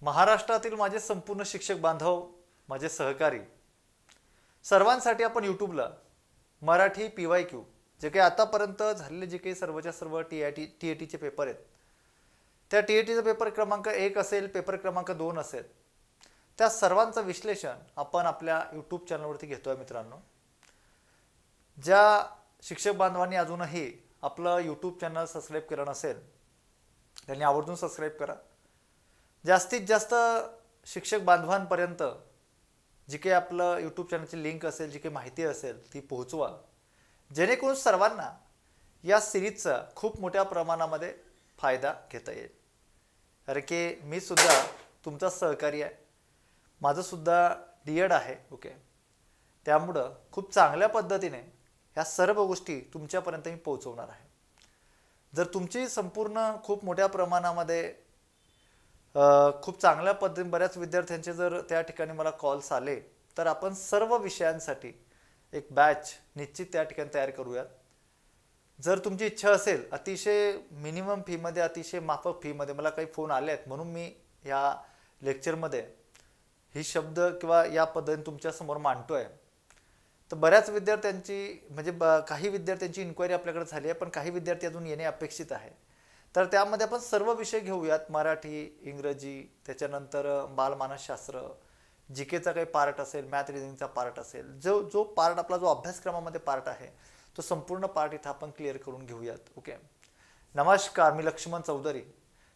महाराष्ट्रातील माझे संपूर्ण शिक्षक बांधव, माझे सहकारी सर्वांसाठी आपण यूट्यूबला मराठी PYQ जे काही आतापर्यंत झालेले जे काही सर्वच्या सर्व TATचे पेपर आहेत, त्या TATचा पेपर क्रमांक 1 असेल, पेपर क्रमांक 2 असेल, त्या सर्वांचं विश्लेषण आपण आपल्या यूट्यूब चॅनलवरती घेतोय मित्रांनो। ज्या शिक्षक बांधवांनी अजूनही आपलं यूट्यूब चॅनल सबस्क्राईब केलं नसेल त्यांनी आवर्जून सबस्क्राईब करा। जास्तीत जास्त शिक्षक बांधवांपर्यंत जी काही आपलं यूट्यूब चॅनलची लिंक असेल, जी काही माहिती असेल ती पोहोचवा, जेणेकरून सर्वांना या सिरीजचा खूप मोठ्या प्रमाणामध्ये फायदा घेता येईल। कारण की मी सुद्धा तुमचा सहकारी आहे, माझं सुद्धा DED आहे, ओके। त्यामुळे खूप चांगल्या पद्धतीने ह्या सर्व गोष्टी तुमच्यापर्यंत मी पोहोचवणार आहे। जर तुमची संपूर्ण खूप मोठ्या प्रमाणामध्ये खूप चांगल्या पद्धतीने बऱ्याच विद्यार्थ्यांचे जर त्या ठिकाणी मला कॉल्स आले तर आपण सर्व विषयांसाठी एक बॅच निश्चित त्या ठिकाणी तयार करूयात। जर तुमची इच्छा असेल, अतिशय मिनिमम फी मध्ये, अतिशय माफक फी मध्ये मला काही फोन आले आहेत, म्हणून मी या लेक्चरमध्ये ही शब्द किंवा या पद्धतीने तुमच्या समोर मांडतोय। तर बऱ्याच विद्यार्थ्यांची म्हणजे काही विद्यार्थ्यांची इन्क्वायरी आपल्याकडे झाली आहे, पण काही विद्यार्थी अजून येणे अपेक्षित आहे। तर त्यामध्ये आपण सर्व विषय घेऊयात, मराठी, इंग्रजी, त्याच्यानंतर बालमानसशास्त्र, जीकेचा काही पार्ट असेल, मॅथ रिजनिंगचा पार्ट असेल, जो पार्ट आपला जो अभ्यासक्रमामध्ये पार्ट आहे तो संपूर्ण पार्ट इथं आपण क्लिअर करून घेऊयात, ओके। नमस्कार, मी लक्ष्मण चौधरी,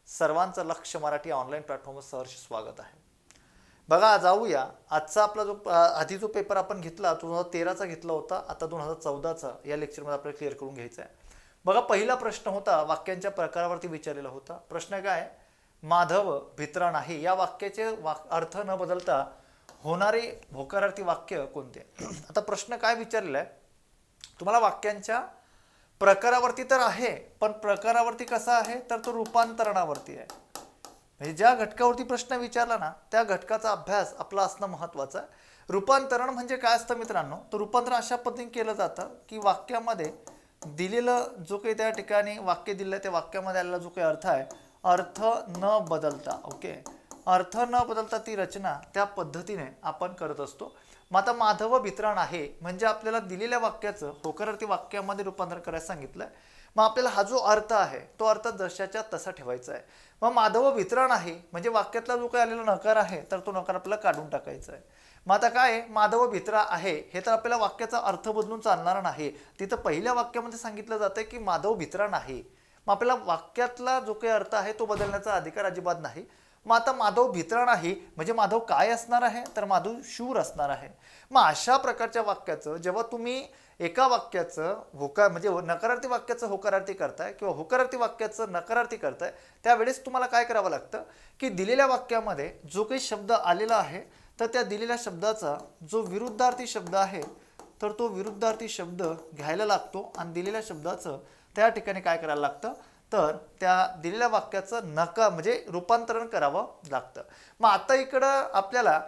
सर्वांचं लक्ष मराठी ऑनलाईन प्लॅटफॉर्मवर सहर्ष स्वागत आहे। बघा, जाऊया आजचा आपला जो आधी जो पेपर आपण घेतला 2013चा घेतला होता, आता 2014चा या लेक्चरमध्ये आपल्याला क्लिअर करून घ्यायचा आहे। बघा, पहिला प्रश्न होता वाक्यांच्या प्रकारावरती विचारलेला होता। प्रश्न काय, माधव भित्रा नाही या वाक्याचे अर्थ न बदलता होणारे होकारार्थी वाक्य कोणते। आता प्रश्न काय विचारलेला आहे तुम्हाला, वाक्यांच्या प्रकारावरती तर आहे, पण प्रकारावरती कसा आहे तर तो रूपांतरणावरती आहे। म्हणजे ज्या घटकावरती प्रश्न विचारला ना त्या घटकाचा अभ्यास आपला असणं महत्त्वाचं आहे। रूपांतरण म्हणजे काय असतं मित्रांनो, तर रूपांतरण अशा पद्धतीने केलं जातं की वाक्यामध्ये दिलेलं जो काही त्या ठिकाणी वाक्य दिलं त्या वाक्यामध्ये आलेला जो काही अर्थ आहे, अर्थ न बदलता, ओके, अर्थ न बदलता ती रचना त्या पद्धतीने आपण करत असतो। मग आता माधव भित्रा नाही म्हणजे आपल्याला दिलेल्या वाक्याचं होकारार्थी वाक्यामध्ये रूपांतर करायला सांगितलंय। मग आपल्याला हा जो अर्थ आहे तो अर्थ जशाच्या तसा ठेवायचा आहे। मग माधव भित्रा नाही म्हणजे वाक्यातला जो काही आलेला नकार आहे तर तो नकार आपल्याला काढून टाकायचा आहे। मग आता काय, माधव भित्रा आहे हे तर आपल्याला वाक्याचा अर्थ बदलून चालणार नाही। तिथं पहिल्या वाक्यामध्ये सांगितलं जातंय की माधव भित्रा नाही, मग आपल्याला वाक्यातला जो काही अर्थ आहे तो बदलण्याचा अधिकार अजिबात नाही। मग आता माधव भित्रा नाही म्हणजे माधव काय असणार आहे तर माधव शूर असणार आहे। मग अशा प्रकारच्या वाक्याचं जेव्हा तुम्ही एका वाक्याचं म्हणजे नकारार्थी वाक्याचं होकारार्थी करताय किंवा होकारार्थी वाक्याचं नकारार्थी करताय, त्यावेळेस तुम्हाला काय करावं लागतं की दिलेल्या वाक्यामध्ये जो काही शब्द आलेला आहे तर त्या दिलेल्या शब्दाचा जो विरुद्धार्थी शब्द आहे तर तो विरुद्धार्थी शब्द घ्यायला लागतो आणि दिलेल्या शब्दाचं त्या ठिकाणी काय करायला लागतं तर त्या दिलेल्या वाक्याचं म्हणजे रूपांतरण करावं लागतं। मग आता इकडं आपल्याला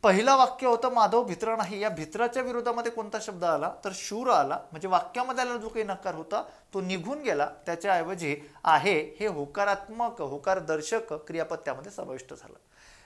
पहिला वाक्य होतं माधव भित्रा नाही, या भित्राच्या विरोधामध्ये कोणता शब्द आला तर शूर आला, म्हणजे वाक्यामध्ये आलेला जो काही नकार होता तो निघून गेला, त्याच्याऐवजी आहे हे होकारात्मक होकारदर्शक क्रियापद त्यामध्ये समाविष्ट झालं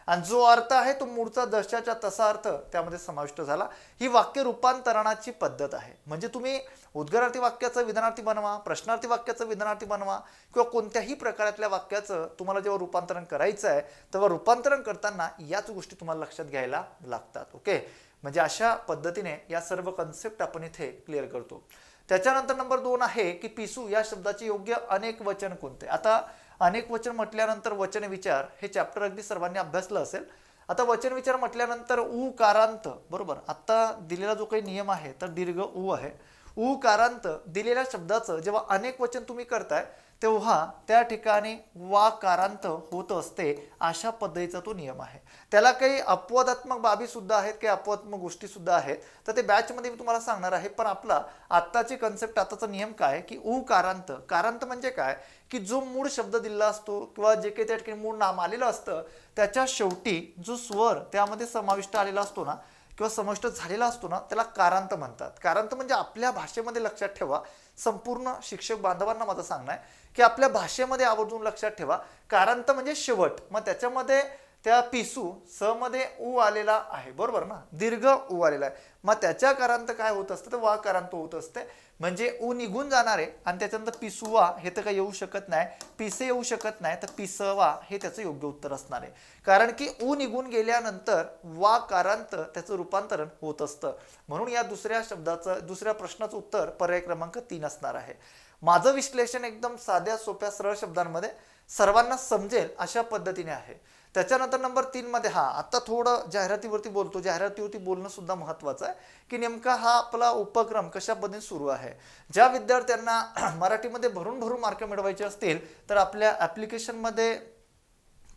आणि जो अर्थ आहे तो मूळचा जशाच्या तसा अर्थ त्यामध्ये समाविष्ट झाला। ही वाक्य रूपांतरणाची पद्धत आहे। म्हणजे तुम्ही उद्गारार्थी वाक्याचं विधानार्थी बनवा, प्रश्नार्थी वाक्याचं विधानार्थी बनवा किंवा कोणत्याही प्रकारातल्या वाक्याचं तुम्हाला जेव्हा रूपांतरण करायचं आहे तेव्हा रूपांतरण करताना याच गोष्टी तुम्हाला लक्षात घ्यायला लागतात, ओके। म्हणजे अशा पद्धतीने या सर्व कन्सेप्ट आपण इथे क्लिअर करतो। त्याच्यानंतर नंबर 2 आहे की पिसू या शब्दाचे योग्य अनेक वचन कोणते। आता अनेक वचन म्हटल्यानंतर वचन विचार हे चॅप्टर अगदी सर्वांनी अभ्यासलं असेल। आता वचन विचार म्हटल्यानंतर उ कारांत, बरोबर, आता दिलेला जो काही नियम आहे तर दीर्घ उ आहे। उ कारांत दिलेल्या शब्दाचं जेव्हा अनेक वचन तुम्ही करताय तेव्हा त्या ठिकाणी वा कारांत होत असते, अशा पद्धतीचा तो नियम आहे। त्याला काही अपवादात्मक बाबी सुद्धा आहेत, काही अपवादात्मक गोष्टी सुद्धा आहेत, तर ते बॅचमध्ये मी तुम्हाला सांगणार आहे। पण आपला आत्ताची कन्सेप्ट, आताचा नियम काय की उ कारांत, कारांत म्हणजे काय की जो मूळ शब्द दिला असतो किंवा जे काही त्या ठिकाणी मूळ नाम आलेलं असतं त्याच्या शेवटी जो स्वर त्यामध्ये समाविष्ट आलेला असतो ना किंवा समाविष्ट झालेला असतो ना त्याला कारांत म्हणतात। कारांत म्हणजे आपल्या भाषेमध्ये लक्षात ठेवा, संपूर्ण शिक्षक बांधवांना माझं सांगणं आहे की आपल्या भाषेमध्ये आवर्जून लक्षात ठेवा, कारांत म्हणजे शेवट। मग त्याच्यामध्ये त्या पिसू स मध्ये उ आलेला आहे, बरोबर ना, दीर्घ उ आलेला आहे. मग त्याच्या कारांत काय होत असतं तर वा कारांत होत असते. म्हणजे उ निघून जाणार आहे आणि त्याच्यानंतर पिसुवा हे तर काही येऊ शकत नाही, पिसे येऊ शकत नाही, तर पिसवा हे त्याचं योग्य उत्तर असणार आहे. कारण की उ निघून गेल्यानंतर वा कारांत त्याचं रूपांतरण होत असतं. म्हणून या दुसऱ्या प्रश्नाचं उत्तर पर्याय क्रमांक 3 असणार आहे. माझं विश्लेषण एकदम साध्या सोप्या सरळ शब्दांमध्ये सर्वांना समजेल अशा पद्धतीने आहे. त्याच्यानंतर नंबर 3 मध्ये आता थोडं जाहिरातीवरती बोलतो. जाहिरातीवरती बोलणं सुद्धा महत्वाचं आहे की नेमका हा आपला उपक्रम कशा पद्धतीने सुरू आहे. ज्या विद्यार्थ्यांना मराठीमध्ये भरून भरून मार्क मिळवायचे असतील तर आपल्या ॲप्लिकेशनमध्ये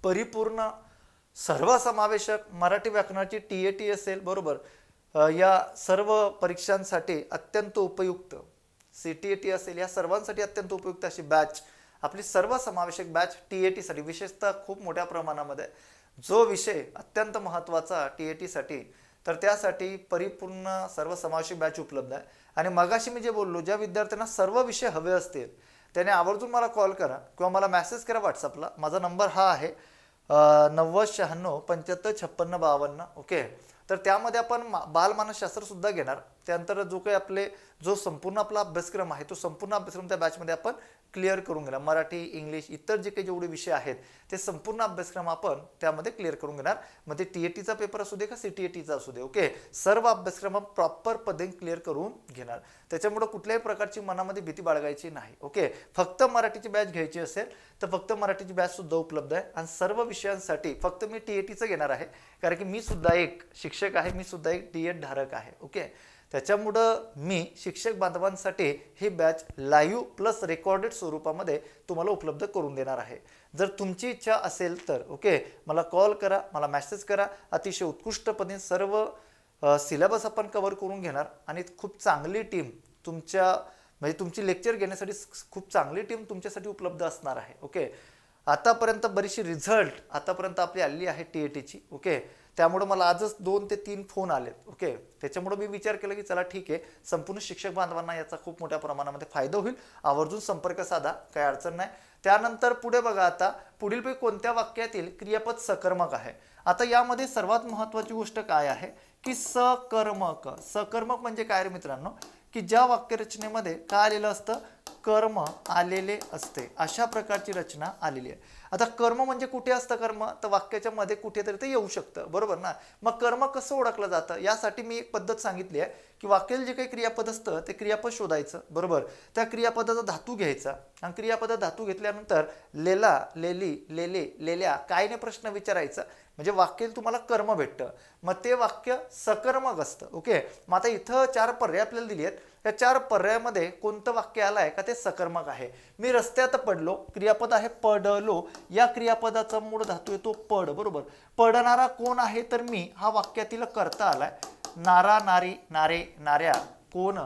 परिपूर्ण सर्वसमावेशक मराठी व्याकरणाची TAT असेल, बरोबर, या सर्व परीक्षांसाठी अत्यंत उपयुक्त CTAT असेल, या सर्वांसाठी अत्यंत उपयुक्त अशी बॅच, आपली सर्वसमावेशक बॅच TAT साठी, विशेषतः खूप मोठ्या प्रमाणामध्ये जो विषय अत्यंत महत्त्वाचा TAT साठी, तर त्यासाठी परिपूर्ण सर्वसमावेशक बॅच उपलब्ध आहे. आणि मगाशी मी जे बोललो, ज्या विद्यार्थ्यांना सर्व विषय हवे असतील त्याने आवर्जून मला कॉल करा किंवा मला मेसेज करा व्हॉट्सअपला. माझा नंबर हा आहे 9096755652. ओके, तर त्यामध्ये आपण बालमानसशास्त्र सुद्धा घेणार. त्यानंतर जो काही जो संपूर्ण आपला अभ्यासक्रम आहे तो संपूर्ण अभ्यासक्रम त्या बॅचमध्ये आपण क्लिअर करून घेणार. मराठी, इंग्लिश, इतर जे काही जेवढे विषय आहेत ते संपूर्ण अभ्यासक्रम आपण त्यामध्ये क्लिअर करून घेणार. मग ते TATचा पेपर असू दे का CTATचा असू दे, ओके, सर्व अभ्यासक्रम प्रॉपर पद्धतीने क्लिअर करून घेणार. त्याच्यामुळे कुठल्याही प्रकारची मनामध्ये भीती बाळगायची नाही. ओके, फक्त मराठीची बॅच घ्यायची असेल तर फक्त मराठीची बॅच सुद्धा उपलब्ध आहे. आणि सर्व विषयांसाठी फक्त मी TATचं घेणार आहे, कारण की मी सुद्धा एक शिक्षक आहे, मी सुद्धा एक DED धारक आहे. ओके, त्याच्यामुळं मी शिक्षक बांधवांसाठी ही बॅच लाईव्ह प्लस रेकॉर्डेड स्वरूपामध्ये तुम्हाला उपलब्ध करून देणार आहे. जर तुमची इच्छा असेल तर ओके, मला कॉल करा, मला मेसेज करा. अतिशय उत्कृष्टपणे सर्व सिलेबस आपण कव्हर करून घेणार आणि खूप चांगली टीम तुमची लेक्चर घेण्यासाठी खूप चांगली टीम तुमच्यासाठी उपलब्ध असणार आहे. ओके, आतापर्यंत बरीचशी रिझल्ट आतापर्यंत आपली आली आहे TATची. ओके, त्यामुळे मला आजच 2 ते 3 फोन आलेत. ओके, त्याच्यामुळे मी विचार केला की चला ठीक आहे, संपूर्ण शिक्षक बांधवांना याचा खूप मोठ्या प्रमाणामध्ये फायदा होईल, आवर्जून संपर्क साधा, काही अडचण नाही. त्यानंतर पुढे बघा, आता पुढीलपैकी कोणत्या वाक्यातील क्रियापद सकर्मक आहे. आता यामध्ये सर्वात महत्त्वाची गोष्ट काय आहे की सकर्मक. सकर्मक म्हणजे काय रे मित्रांनो, की ज्या वाक्यरचनेमध्ये काय आलेलं असतं, कर्म आलेले असते, अशा प्रकारची रचना आलेली आहे. आता कर्म म्हणजे कुठे असतं कर्म, तर वाक्याच्या मध्ये कुठेतरी ते येऊ शकतं, बरोबर ना. मग कर्म कसं ओळखलं जातं, यासाठी मी एक पद्धत सांगितली आहे की वाक्याला जे काही क्रियापद असतं ते क्रियापद शोधायचं, बरोबर. त्या क्रियापदाचा धातू घ्यायचा आणि क्रियापदाचा धातू घेतल्यानंतर लेला, लेली, लेले, लेल्या कायने प्रश्न विचारायचा, म्हणजे वाक्य तुम्हाला कर्म भेटतं. मग ते वाक्य सकर्मक असतं. ओके, मग आता इथं 4 पर्याय आपल्याला दिली आहेत. या 4 पर्यायामध्ये कोणतं वाक्य आलंय का ते सकर्मक आहे. मी रस्त्यात पडलो, क्रियापद आहे पडलो, या क्रियापदाचा मूळ धातू येतो पड, बरोबर. पडणारा कोण आहे तर मी, हा वाक्यातील कर्ता आलाय. नारा, नारी, नारे, नाऱ्या, कोण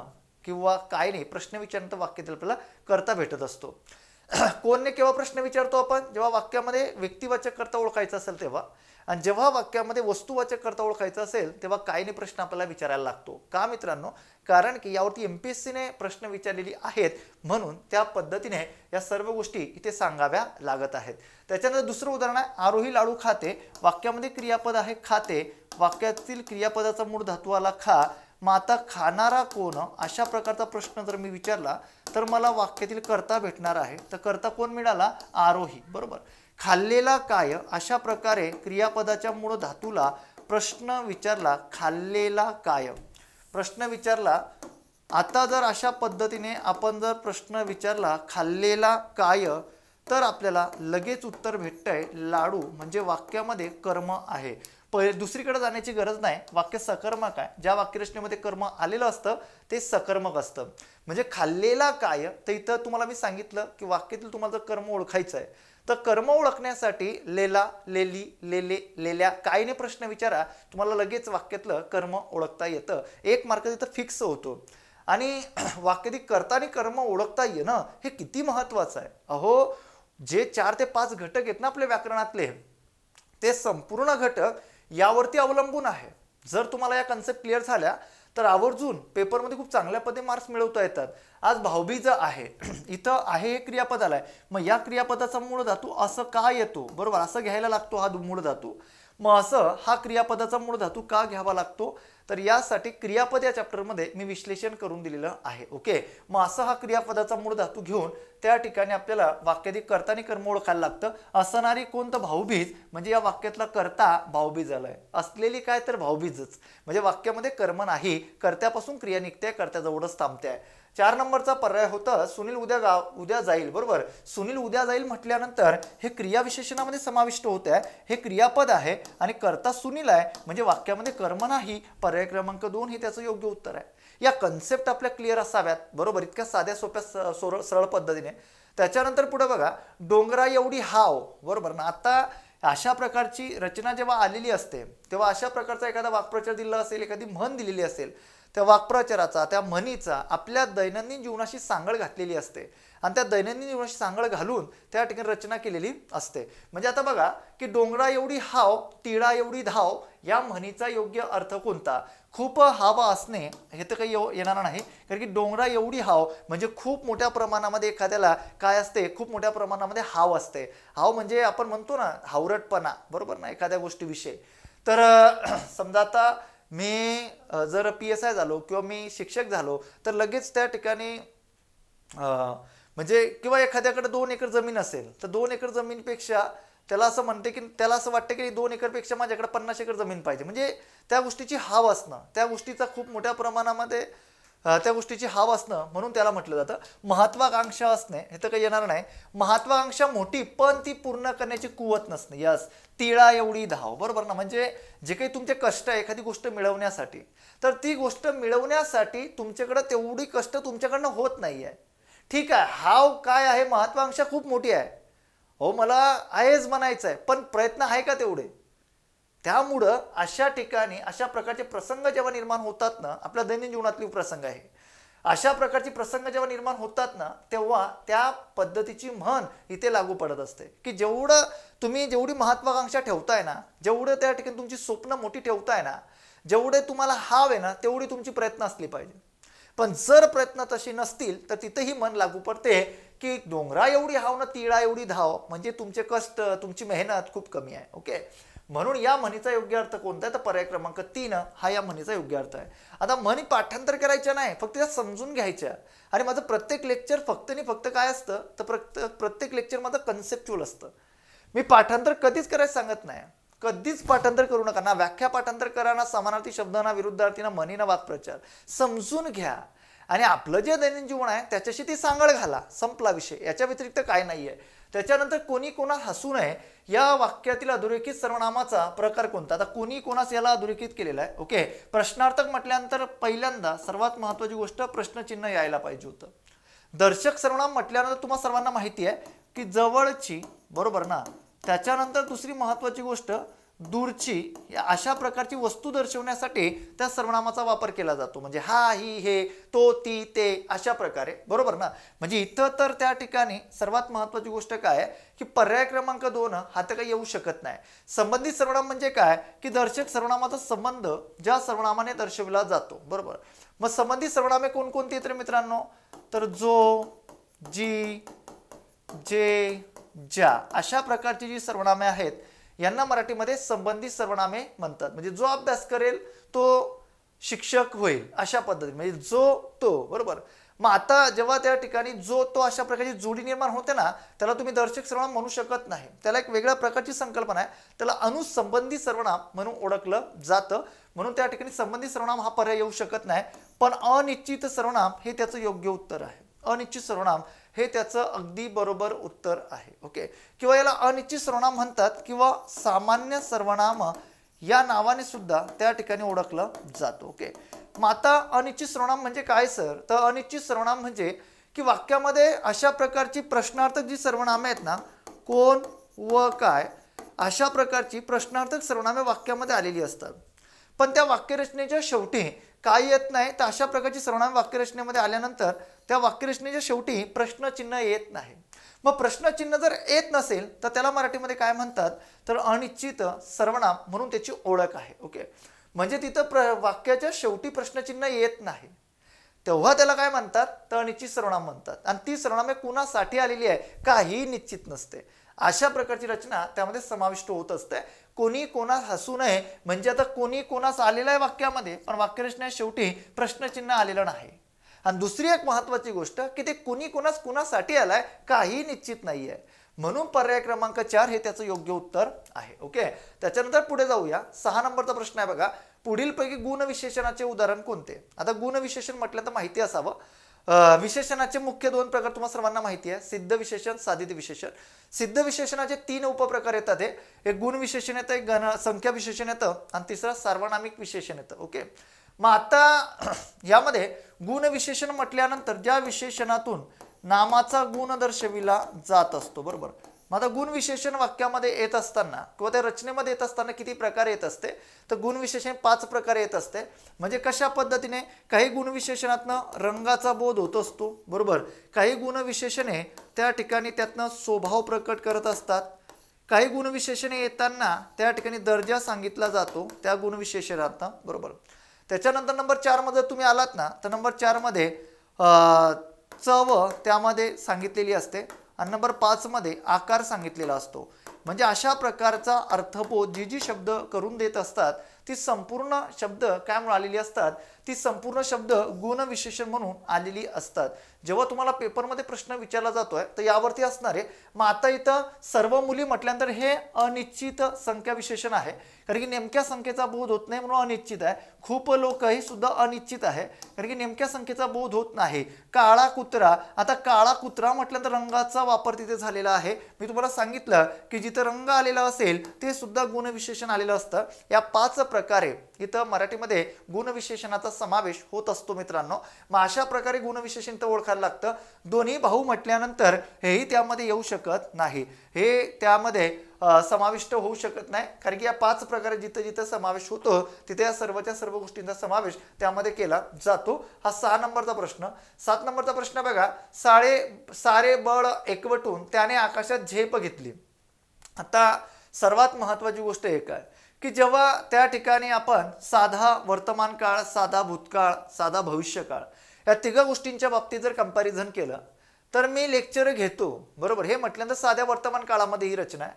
किंवा काय नाही प्रश्न विचारण्यात वाक्यातील आपल्याला कर्ता भेटत असतो. कोणने केव्हा प्रश्न विचारतो आपण, जेव्हा वाक्यामध्ये व्यक्तिवाचक कर्ता ओळखायचा असेल तेव्हा, आणि जेव्हा वाक्यामध्ये वस्तुवाचक कर्ता ओळखायचा असेल तेव्हा कायने प्रश्न आपल्याला विचारायला लागतो. का मित्रांनो, कारण की यावरती MPSCने प्रश्न विचारलेली आहेत, म्हणून त्या पद्धतीने या सर्व गोष्टी इथे सांगाव्या लागत आहेत. त्याच्यानंतर दुसरं उदाहरण आहे, आरोही लाडू खाते. वाक्यामध्ये क्रियापद आहे खाते, वाक्यातील क्रियापदाचा मूळ धातू आला खा. मग आता खाणारा कोण, अशा प्रकारचा प्रश्न जर मी विचारला तर मला वाक्यातील कर्ता भेटणार आहे. तर कर्ता कोण मिळाला, आरोही, बरोबर. खाल्लेला काय, अशा प्रकारे क्रियापदाच्या मूळ धातूला प्रश्न विचारला, खाल्लेला काय प्रश्न विचारला. आता जर अशा पद्धतीने आपण जर प्रश्न विचारला खाल्लेला काय, तर आपल्याला लगेच उत्तर भेटतंय लाडू, म्हणजे वाक्यामध्ये कर्म आहे. दुसरीकडे जाण्याची गरज नाही, वाक्य सकर्मक आहे. ज्या वाक्यरचनेमध्ये कर्म आलेलं असतं ते सकर्मक असतं. म्हणजे खाल्लेला काय, तर इथं तुम्हाला मी सांगितलं की वाक्यातील तुम्हाला जर कर्म ओळखायचं आहे तर कर्म ओळखण्यासाठी लेला, लेली, लेले, लेल्या कायने प्रश्न विचारा, तुम्हाला लगेच वाक्यातलं कर्म ओळखता येतं. 1 मार्क तिथं फिक्स होतो. आणि वाक्यातील कर्ता आणि कर्म ओळखता येणं हे किती महत्वाचं आहे. अहो, जे 4 ते 5 घटक आहेत ना आपल्या व्याकरणातले, ते संपूर्ण घटक यावरती अवलंबून आहे. जर तुम्हाला या कन्सेप्ट क्लिअर झाल्या तर आवर्जून पेपरमध्ये खूप चांगल्या पद्धतीने मार्क्स मिळवता येतात. आज भाऊबीज आहे, इथं आहे हे क्रियापद आलाय, मग या क्रियापदाचा मूळ धातू असं का येतो, बरोबर, असं घ्यायला लागतो हा मूळ धातू. मग असं हा क्रियापदाचा मूळ धातू का घ्यावा लागतो, तर यासाठी क्रियापद या चॅप्टरमध्ये मी विश्लेषण करून दिलेलं आहे. ओके, मग असं हा क्रियापदाचा मूळ धातू घेऊन त्या ठिकाणी आपल्याला वाक्यादी कर्ता आणि कर्म ओळखायला लागतं. असणारी कोणतं भाऊबीज, म्हणजे या वाक्यातला कर्ता भाऊबीज आलाय, असलेली काय तर भाऊबीजच, म्हणजे वाक्यामध्ये कर्म नाही, कर्त्यापासून क्रिया निघते, कर्त्याजवळच थांबते आहे. 4 नंबरचा पर्याय होता सुनील उद्या जाईल, बरोबर. सुनील उद्या जाईल म्हटल्यानंतर हे क्रिया विशेषणामध्ये समाविष्ट होते आहे, हे क्रियापद आहे आणि कर्ता सुनील आहे, म्हणजे वाक्यामध्ये कर्म नाही. पर्याय क्रमांक 2 हे त्याचं योग्य उत्तर आहे. या कन्सेप्ट आपल्या क्लिअर असाव्यात, बरोबर, इतक्या साध्या सोप्या सरळ पद्धतीने. त्याच्यानंतर पुढे बघा, डोंगरा एवढी हाव, बरोबर ना. आता अशा प्रकारची रचना जेव्हा आलेली असते तेव्हा अशा प्रकारचा एखादा वाक्प्रचार दिला असेल, एखादी म्हण दिलेली असेल, त्या वाक्प्रचाराचा, त्या म्हणीचा आपल्या दैनंदिन जीवनाशी सांगड घातलेली असते आणि त्या दैनंदिन जीवनाशी सांगड घालून त्या ठिकाणी रचना केलेली असते. म्हणजे आता बघा की डोंगरा एवढी हाव तिळा एवढी धाव या म्हणीचा योग्य अर्थ कोणता. खूप हवा असणे हे तर काही येणार नाही, कारण की डोंगरा एवढी हाव म्हणजे खूप मोठ्या प्रमाणामध्ये एखाद्याला काय असते, खूप मोठ्या प्रमाणामध्ये हाव असते. हाव म्हणजे आपण म्हणतो ना हावरटपणा, बरोबर ना, एखाद्या गोष्टीविषयी. तर समजा आता मी जर PSI झालो किंवा मी शिक्षक झालो तर लगेच त्या ठिकाणी म्हणजे किंवा एखाद्याकडे 2 एकर जमीन असेल तर 2 एकर जमीनपेक्षा त्याला असं म्हणते की त्याला असं वाटतं की 2 एकरपेक्षा माझ्याकडे 50 एकर जमीन पाहिजे, म्हणजे त्या गोष्टीची हाव असणं, त्या गोष्टीचा खूप मोठ्या प्रमाणामध्ये त्या गोष्टीची हाव असणं, म्हणून त्याला म्हटलं जातं. महत्वाकांक्षा असणे हे तर काही येणार नाही. महत्वाकांक्षा मोठी पण ती पूर्ण करण्याची कुवत नसणे. यस, तिळा एवढी धाव, बरोबर ना. म्हणजे जे काही तुमचे कष्ट आहे एखादी गोष्ट मिळवण्यासाठी, तर ती गोष्ट मिळवण्यासाठी तुमच्याकडे तेवढी कष्ट तुमच्याकडनं होत नाहीये. ठीक आहे, हाव काय आहे, महत्वाकांक्षा खूप मोठी आहे, हो मला आहेच म्हणायचं आहे, पण प्रयत्न आहे का तेवढे. त्यामुळं अशा ठिकाणी अशा प्रकारचे प्रसंग जेव्हा निर्माण होतात ना, आपल्या दैनंदिन जीवनातले प्रसंग आहे, अशा प्रकारचे प्रसंग जेव्हा निर्माण होतात ना, तेव्हा त्या पद्धतीची म्हण इथे लागू पडत असते की जेवढी महत्वाकांक्षा ठेवताय ना, जेवढं त्या ठिकाणी तुमची स्वप्न मोठी ठेवताय ना, जेवढे तुम्हाला हाव आहे ना, तेवढी तुमची प्रयत्न असली पाहिजे. पण जर प्रयत्न तशी नसतील तर तिथेही मन लागू पडते की डोंगरा एवढी हाव ना तिळा एवढी धाव, म्हणजे तुमचे कष्ट, तुमची मेहनत खूप कमी आहे. ओके, म्हणून या म्हणीचा योग्य अर्थ कोणता आहे, तर पर्याय क्रमांक 3 हा या म्हणीचा योग्य अर्थ आहे. आता म्हणी पाठांतर करायच्या नाही, फक्त त्या समजून घ्यायच्या. आणि माझं प्रत्येक लेक्चर फक्त आणि फक्त काय असतं, तर प्रत्येक लेक्चर माझं कन्सेप्च्युअल असतं. मी पाठांतर कधीच करायला सांगत नाही, कधीच पाठांतर करू नका ना. व्याख्या पाठांतर करा ना, समानार्थी शब्द ना, विरुद्धार्थी ना, म्हणी ना, वाक्प्रचार समजून घ्या आणि आपलं जे दैनंदिन जीवन आहे त्याच्याशी ती सांगड घाला, संपला विषय. याच्या व्यतिरिक्त काय नाहीये. त्याच्यानंतर कोणी कोणा हसू नये या वाक्यातील अधोरेखित सर्वनामाचा प्रकार कोणता. आता कोणी कोणास याला अधोरेखित केलेला आहे. ओके, प्रश्नार्थक म्हटल्यानंतर पहिल्यांदा सर्वात महत्वाची गोष्ट प्रश्नचिन्ह यायला पाहिजे होतं. दर्शक सर्वनाम म्हटल्यानंतर तुम्हाला सर्वांना माहिती आहे की जवळची, बरोबर ना. त्याच्यानंतर दुसरी महत्वाची गोष्ट दूरची, अशा प्रकारची वस्तू दर्शवण्यासाठी त्या सर्वनामाचा वापर केला जातो. म्हणजे हा, ही, हे, तो, ती, ते, अशा प्रकारे, बरोबर ना. म्हणजे इथं तर त्या ठिकाणी सर्वात महत्वाची गोष्ट काय आहे की पर्याय क्रमांक 2 हा तर काही येऊ शकत नाही. संबंधित सर्वनाम म्हणजे काय की दर्शक सर्वनामाचा संबंध ज्या सर्वनामाने दर्शविला जातो, बरोबर. मग संबंधित सर्वनामे कोणकोणती आहेत मित्रांनो, तर जो, जी, जे, ज्या, अशा प्रकारची जी सर्वनामे आहेत यांना मराठीमध्ये संबंधित सर्वनामे म्हणतात. म्हणजे जो अभ्यास करेल तो शिक्षक होईल, अशा पद्धतीने, म्हणजे जो तो, बरोबर. मग आता जेव्हा त्या ठिकाणी जो तो अशा प्रकारची जोडी निर्माण होते ना, त्याला तुम्ही दर्शक सर्वनाम म्हणू शकत नाही. त्याला एक वेगळ्या प्रकारची संकल्पना आहे, त्याला अनुसंबंधित सर्वनाम म्हणून ओळखलं जातं. म्हणून त्या ठिकाणी संबंधित सर्वनाम हा पर्याय येऊ शकत नाही. पण अनिश्चित सर्वनाम हे त्याचं योग्य उत्तर आहे. अनिश्चित सर्वनाम हे त्याचं अगदी बरोबर उत्तर आहे. ओके, किंवा याला अनिश्चित सर्वनाम म्हणतात किंवा सामान्य सर्वनाम या नावाने सुद्धा त्या ठिकाणी ओळखलं जातं. ओके, मग आता अनिश्चित सर्वनाम म्हणजे काय सर, तर अनिश्चित सर्वनाम म्हणजे की वाक्यामध्ये अशा प्रकारची प्रश्नार्थक जी सर्वनामे आहेत ना, कोण व काय, अशा प्रकारची प्रश्नार्थक सर्वनामे वाक्यामध्ये आलेली असतात. पण त्या वाक्यरचनेच्या शेवटी काय येत नाही, तर अशा प्रकारची सर्वनामे वाक्यरचनेमध्ये आल्यानंतर त्या वाक्यरचनेच्या शेवटी प्रश्नचिन्ह येत नाही. मग प्रश्नचिन्ह जर येत नसेल तर त्याला मराठीमध्ये काय म्हणतात, तर अनिश्चित सर्वनाम म्हणून त्याची ओळख आहे. ओके, म्हणजे तिथं वाक्याच्या शेवटी प्रश्नचिन्ह येत नाही, तेव्हा त्याला काय म्हणतात, तर अनिश्चित सर्वनाम म्हणतात. आणि ती सर्वनामे कुणासाठी आलेली आहे, काही निश्चित नसते. अशा प्रकारची रचना त्यामध्ये समाविष्ट होत असते. कोणी कोणास हसू नये म्हणजे आता कोणी कोणास आलेलं आहे वाक्यामध्ये, पण वाक्यरचना शेवटी प्रश्नचिन्ह आलेलं नाही. आणि दुसरी एक महत्वाची गोष्ट की ते कोणी कोणास कुणासाठी आलाय काही निश्चित नाहीये, म्हणून पर्याय क्रमांक 4 हे त्याचं योग्य उत्तर आहे. ओके, त्याच्यानंतर पुढे जाऊया. 6 नंबरचा प्रश्न आहे बघा, पुढीलपैकी गुणविशेषणाचे उदाहरण कोणते. आता गुणविशेषण म्हटलं तर माहिती असावं, विशेषणाचे मुख्य 2 प्रकार तुम्हाला सर्वांना माहिती आहे, सिद्ध विशेषण, साधित विशेषण. सिद्ध विशेषणाचे 3 उपप्रकार येतात. एक गुण विशेषण येतं, एक संख्या विशेषण येतं आणि तिसरं सार्वनामिक विशेषण येतं. ओके, मग आता यामध्ये गुण विशेषण म्हटल्यानंतर ज्या विशेषणातून नामाचा गुण दर्शविला जात असतो, बरोबर. मग आता गुण विशेषण वाक्यामध्ये येत असताना किंवा त्या रचनेमध्ये येत असताना किती प्रकार येत असते, तर गुण विशेषण 5 प्रकारे येत असते. म्हणजे कशा पद्धतीने, काही गुण विशेषणातनं रंगाचा बोध होत असतो, बरोबर. काही गुण विशेषणे त्या ठिकाणी त्यातनं स्वभाव प्रकट करत असतात. काही गुण विशेषणे येताना त्या ठिकाणी दर्जा सांगितला जातो त्या गुण विशेषणातनं, बरोबर. त्याच्यानंतर नंबर 4 मध्ये तुम्ही आलात ना, तर नंबर 4 मध्ये चव त्यामध्ये सांगितलेली असते आणि नंबर 5 मध्ये आकार सांगितलेला असतो. म्हणजे अशा प्रकारचा अर्थबोध जी शब्द करून देत असतात ती संपूर्ण शब्द काय म्हणून आलेली असतात, ती संपूर्ण शब्द गुण विशेषण म्हणून आलेली असतात. जेव्हा तुम्हाला पेपरमध्ये प्रश्न विचारला जातोय तर यावरती असणार आहे. मग आता इथं सर्व मुली म्हटल्यानंतर हे अनिश्चित संख्या विशेषण आहे, कारण की नेमक्या संख्येचा बोध होत नाही म्हणून अनिश्चित आहे. खूप लोक ही सुद्धा अनिश्चित आहे, कारण की नेमक्या संख्येचा बोध होत नाही. काळा कुत्रा, आता काळा कुत्रा म्हटल्यानंतर रंगाचा वापर तिथे झालेला आहे. मी तुम्हाला सांगितलं की जिथं रंग आलेला असेल ते सुद्धा गुण विशेषण आलेलं असतं. या 5 प्रकारे इथं मराठीमध्ये गुण विशेषणाचा समावेश होत असतो मित्रांनो. मग अशा प्रकारे गुण विशेषण तर ओळखायला लागतं. दोन्ही भाऊ म्हटल्यानंतर हेही त्यामध्ये येऊ शकत नाही, हे त्यामध्ये समाविष्ट होऊ शकत नाही, कारण की या 5 प्रकारे जिथं जिथं समावेश होतो तिथे या सर्वच्या सर्व गोष्टींचा समावेश त्यामध्ये केला जातो. हा 6 नंबरचा प्रश्न. 7 नंबरचा प्रश्न बघा, सारे बळ एकवटून त्याने आकाशात झेप घेतली. आता सर्वात महत्वाची गोष्ट एक आहे की जेव्हा त्या ठिकाणी आपण साधा वर्तमान काळ, साधा भूतकाळ, साधा भविष्यकाळ या 3 गोष्टींच्या बाबतीत जर कंपॅरिझन केलं तर मी लेक्चर घेतो, बरोबर. हे म्हटल्यानंतर साध्या वर्तमान काळामध्ये ही रचना आहे.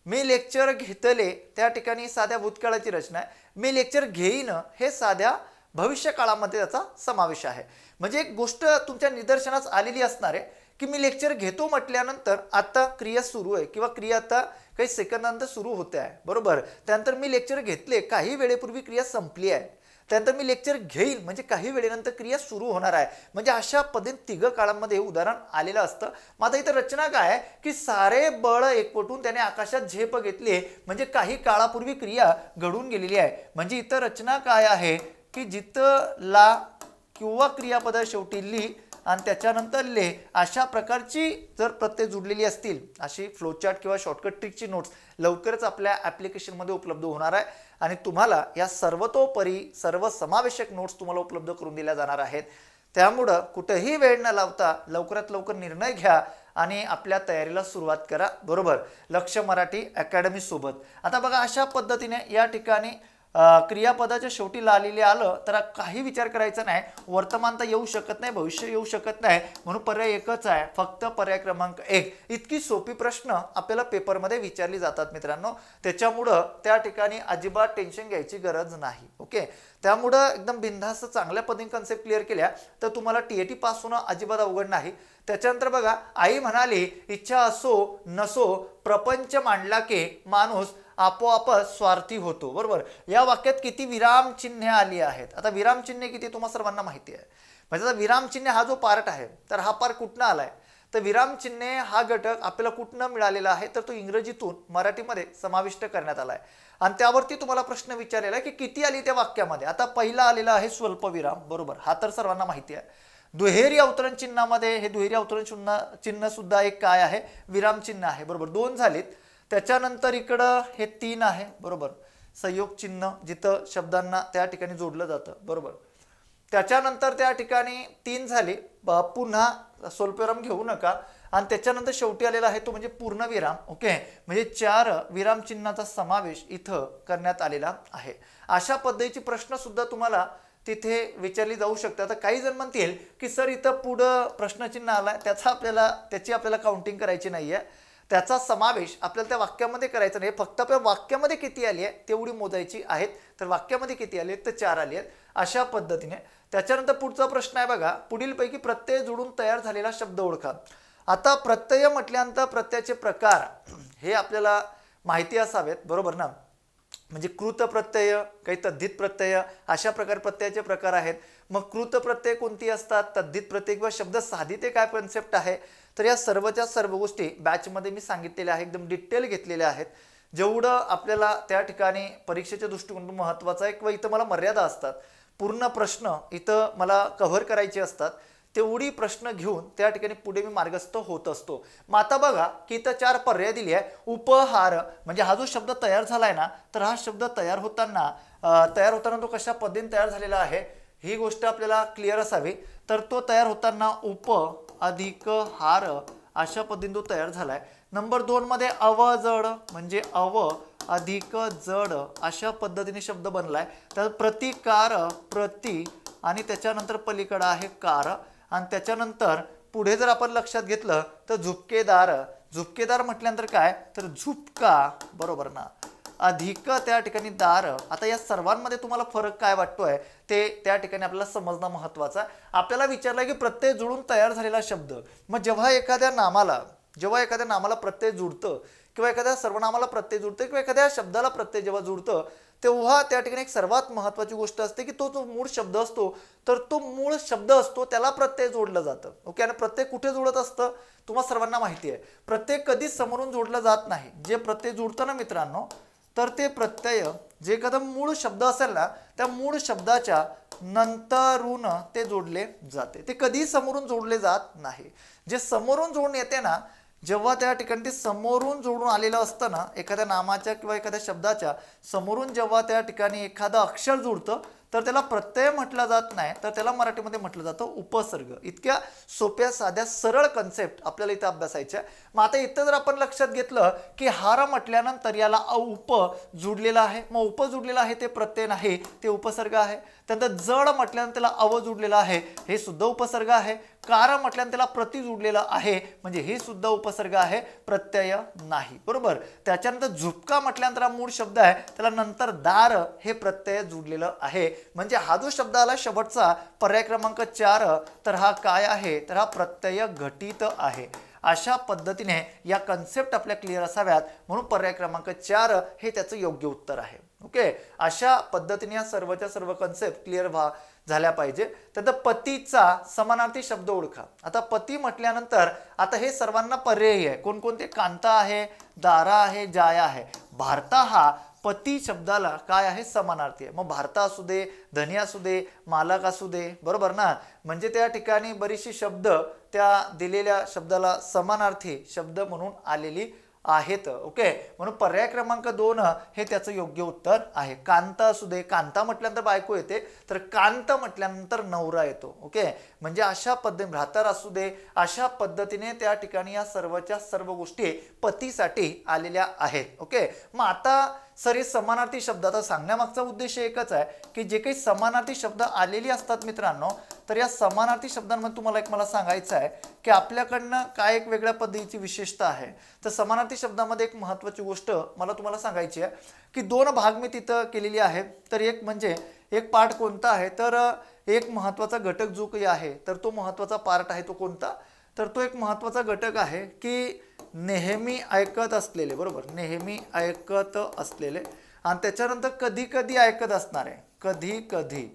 मी लेक्चर घेतले त्या ठिकाणी साध्या भूतकाळाची रचना आहे. मी लेक्चर घेईन हे साध्या भविष्य काळामध्ये त्याचा समावेश आहे. म्हणजे एक गोष्ट तुमच्या निदर्शनास आलेली असणार आहे की मी लेक्चर घेतो म्हटल्यानंतर आता क्रिया सुरू आहे किंवा क्रिया आता काही सेकंदानंतर सुरू होते आहे, बरोबर. त्यानंतर मी लेक्चर घेतले, काही वेळेपूर्वी क्रिया संपली आहे. त्यानंतर मी लेक्चर घेईल म्हणजे काही वेळेनंतर क्रिया सुरू होणार आहे. म्हणजे अशा पद्धतीने 3 काळांमध्ये हे उदाहरण आलेलं असतं. मग आता इथं रचना काय आहे की सारे बळ एकवटून त्याने आकाशात झेप घेतली, म्हणजे काही काळापूर्वी क्रिया घडून गेलेली आहे. म्हणजे इथं रचना काय आहे की जिथं ला किंवा क्रियापद शेवटी ली आणि त्याच्यानंतर ले अशा प्रकारची जर प्रत्यय जुडलेली असतील, अशी फ्लोचार्ट किंवा शॉर्टकट ट्रिकची नोट्स लवकरच आपल्या ॲप्लिकेशनमध्ये उपलब्ध होणार आहे आणि तुम्हाला या सर्वतोपरी सर्व समावेशक नोट्स तुम्हाला उपलब्ध करून दिल्या जाणार आहेत. त्यामुळं कुठेही वेळ न लावता लवकरात लवकर निर्णय घ्या आणि आपल्या तयारीला सुरुवात करा, बरोबर. लक्ष मराठी अकॅडमी सोबत. आता बघा अशा पद्धतीने या ठिकाणी क्रियापदाच्या शेवटी लालेले आलं तर काही विचार करायचा नाही. वर्तमान तर येऊ शकत नाही, भविष्य येऊ शकत नाही, म्हणून पर्याय एकच आहे, फक्त पर्याय क्रमांक 1. इतकी सोपी प्रश्न आपल्याला पेपरमध्ये विचारली जातात मित्रांनो. त्याच्यामुळं त्या ठिकाणी अजिबात टेन्शन घ्यायची गरज नाही. ओके, त्यामुळं एकदम बिनधास्त चांगल्या पद्धतीने कन्सेप्ट क्लिअर केल्या तर तुम्हाला TAT पास होणं अजिबात अवघड नाही. त्याच्यानंतर बघा, आई म्हणाली इच्छा असो नसो प्रपंच मांडला की माणूस आपोआप स्वार्थी होतो, बरोबर. या वाक्यात किती विराम चिन्हे आली आहेत. आता विराम चिन्हे किती तुम्हाला सर्वांना माहिती आहे. म्हणजे आता विराम चिन्हे हा जो पार्ट आहे तर हा पार्ट कुठनं आलाय, तर विराम चिन्हे हा घटक आपल्याला कुठनं मिळालेला आहे तर तो इंग्रजीतून मराठीमध्ये समाविष्ट करण्यात आलाय आणि त्यावरती तुम्हाला प्रश्न विचारलेला आहे की किती आली त्या वाक्यामध्ये. आता पहिला आलेला आहे स्वल्पविराम, बरोबर. हा तर सर्वांना माहिती आहे. दुहेरी अवतरण चिन्हामध्ये हे दुहेरी अवतरण चिन्ह सुद्धा एक काय आहे, विराम चिन्ह आहे, बरोबर. 2 झालीत. त्याच्यानंतर इकडं हे 3 आहे, बरोबर. संयोग चिन्ह जिथं शब्दांना त्या ठिकाणी जोडलं जातं, बरोबर. त्याच्यानंतर त्या ठिकाणी 3 झाले. पुन्हा स्वल्पविराम घेऊ नका. आणि त्याच्यानंतर शेवटी आलेला आहे तो म्हणजे पूर्णविराम. ओके, म्हणजे 4 विरामचिन्हाचा समावेश इथं करण्यात आलेला आहे. अशा पद्धतीचे प्रश्न सुद्धा तुम्हाला तिथे विचारली जाऊ शकतात. आता काही जण म्हणतील की सर इथं पुढं प्रश्नचिन्ह आलाय त्याची आपल्याला काउंटिंग करायची नाहीये, त्याचा समावेश आपल्याला त्या वाक्यामध्ये करायचा नाही, फक्त आपल्या वाक्यामध्ये किती आली आहे तेवढी मोजायची आहेत. तर वाक्यामध्ये किती आली आहेत तर 4 आली आहेत. अशा पद्धतीने त्याच्यानंतर पुढचा प्रश्न आहे बघा, पुढीलपैकी प्रत्यय जोडून तयार झालेला शब्द ओळखा. आता प्रत्यय म्हटल्यानंतर प्रत्ययाचे प्रकार हे आपल्याला माहिती असावेत, बरोबर ना. म्हणजे कृत प्रत्यय, काही तद्धित प्रत्यय, अशा प्रकारे प्रत्ययाचे प्रकार आहेत. मग कृत प्रत्यय कोणती असतात, तद्धित प्रत्यय किंवा शब्द साधिते काय कन्सेप्ट आहे, तर या सर्वच्या सर्व गोष्टी बॅचमध्ये मी सांगितलेल्या आहेत, एकदम डिटेल घेतलेल्या आहेत. जेवढं आपल्याला त्या ठिकाणी परीक्षेच्या दृष्टिकोनातून महत्त्वाचं आहे किंवा इथं मला मर्यादा असतात, पूर्ण प्रश्न इथं मला कव्हर करायचे असतात, तेवढी प्रश्न घेऊन त्या ठिकाणी पुढे मी मार्गस्थ होत असतो. मग आता बघा की इथं 4 पर्याय दिले आहे. उपहार म्हणजे हा जो शब्द तयार झालाय ना, तर हा शब्द तयार होताना तो कशा पद्धतीने तयार झालेला आहे ही गोष्ट आपल्याला क्लिअर असावी. तर तो तयार होताना उप अधिक हार अशा पद्धतीने तो तयार झालाय. नंबर 2 मध्ये अवजड म्हणजे अव अधिक जड अशा पद्धतीने शब्द बनलाय. तर प्रतिकार प्रति आणि त्याच्यानंतर पलीकडे आहे कार आणि त्याच्यानंतर पुढे जर आपण लक्षात घेतलं तर झुपकेदार म्हटल्यानंतर काय तर झुपका, बरोबर ना, अधिक त्या ठिकाणी दार. आता या सर्वांमध्ये तुम्हाला फरक काय वाटतोय ते त्या ठिकाणी आपल्याला समजणं महत्वाचं आहे. आपल्याला विचारलं की प्रत्यय जुळून तयार झालेला शब्द, मग जेव्हा एखाद्या नामाला प्रत्यय जुळतं किंवा एखाद्या सर्वनामाला प्रत्यय जुळतं किंवा एखाद्या शब्दाला प्रत्यय जेव्हा जुळतं तेव्हा त्या ठिकाणी एक सर्वात महत्त्वाची गोष्ट असते की तो जो मूळ शब्द असतो तर तो मूळ शब्द असतो त्याला प्रत्यय जोडलं जातं. ओके, आणि प्रत्यय कुठे जोडत असतं तुम्हाला सर्वांना माहिती आहे. प्रत्यय कधीच समोरून जोडलं जात नाही. जे प्रत्यय जुळतं ना मित्रांनो, तर ते प्रत्यय जे एखादा मूळ शब्द असेल ना त्या मूळ शब्दाच्या नंतरून ते जोडले जाते. ते कधीही समोरून जोडले जात नाही. जे समोरून जोडून येते ना, जेव्हा त्या ठिकाणी ते समोरून जोडून आलेलं असतं ना, एखाद्या नामाच्या किंवा एखाद्या शब्दाच्या समोरून जेव्हा त्या ठिकाणी एखादं अक्षर जुळतं तर त्याला प्रत्यय म्हटला जात नाही, तर त्याला मराठीमध्ये म्हटलं जातं उपसर्ग. इतक्या सोप्या साध्या सरळ कन्सेप्ट आपल्याला इथं अभ्यासायच्या. मग आता इथं जर आपण लक्षात घेतलं की हार म्हटल्यानंतर याला उप जुडलेला आहे, मग उप जुडलेला आहे ते प्रत्यय नाही, ते उपसर्ग आहे. त्यानंतर जड म्हटल्यानंतर त्याला अव जुडलेला आहे, हे सुद्धा उपसर्ग आहे. कार म्हटल्यानंतर त्याला प्रति जुडलेला आहे, म्हणजे हे सुद्धा उपसर्ग आहे, प्रत्यय नाही, बरोबर. त्याच्यानंतर झुपका म्हटल्यानंतर हा मूळ शब्द आहे, त्याला नंतर दार हे प्रत्यय जुडलेलं आहे. म्हणजे हा जो शब्द आला शेवटचा पर्याय क्रमांक 4, तर हा काय आहे तर हा प्रत्यय घटित आहे. अशा पद्धतीने या कन्सेप्ट आपल्या क्लिअर असाव्यात, म्हणून पर्याय क्रमांक 4 हे त्याचं योग्य उत्तर आहे. ओके, अशा पद्धतीने या सर्वच्या सर्व कन्सेप्ट क्लिअर झाल्या पाहिजे. तर पतीचा समानार्थी शब्द ओळखा. आता पती म्हटल्यानंतर आता हे सर्वांना पर्यायी आहे. कोणकोणते, कांता आहे, दारा आहे, जाया आहे. भारता हा पती शब्दाला काय आहे समानार्थी आहे. मग भारता असू दे, धनी असू दे, मालक असू दे, बरोबर ना. म्हणजे त्या ठिकाणी बरीचशी शब्द त्या दिलेल्या शब्दाला समानार्थी शब्द म्हणून आलेली आहेत. ओके, म्हणून पर्याय क्रमांक 2 हे त्याचं योग्य उत्तर आहे. कांता असू दे, कांता म्हटल्यानंतर बायको येते, तर कांत म्हटल्यानंतर नवरा येतो. ओके, म्हणजे अशा पद्धतीने भ्रातर असू दे, अशा पद्धतीने त्या ठिकाणी या सर्वच्या सर्व गोष्टी पतीसाठी आलेल्या आहेत. ओके, मग आता सर हे समानार्थी शब्द, आता सांगण्यामागचा उद्देश एकच आहे की जे काही समानार्थी शब्द आलेली असतात मित्रांनो, तर या समानार्थी शब्दांमध्ये तुम्हाला एक मला सांगायचं आहे की आपल्याकडनं काय एक वेगळ्या पद्धतीची विशेषता आहे. तर समानार्थी शब्दामध्ये एक महत्त्वाची गोष्ट मला तुम्हाला सांगायची आहे की 2 भाग मी तिथं केलेली आहे. तर एक म्हणजे एक पार्ट कोणता आहे, तर एक महत्त्वाचा घटक जो काही आहे तर तो महत्त्वाचा पार्ट आहे तो कोणता, तर तो एक महत्त्वाचा घटक आहे की नेहमी ऐकत असलेले, बरोबर, नेहमी ऐकत असलेले आणि त्याच्यानंतर कधी कधी ऐकत असणारे, कधी कधी.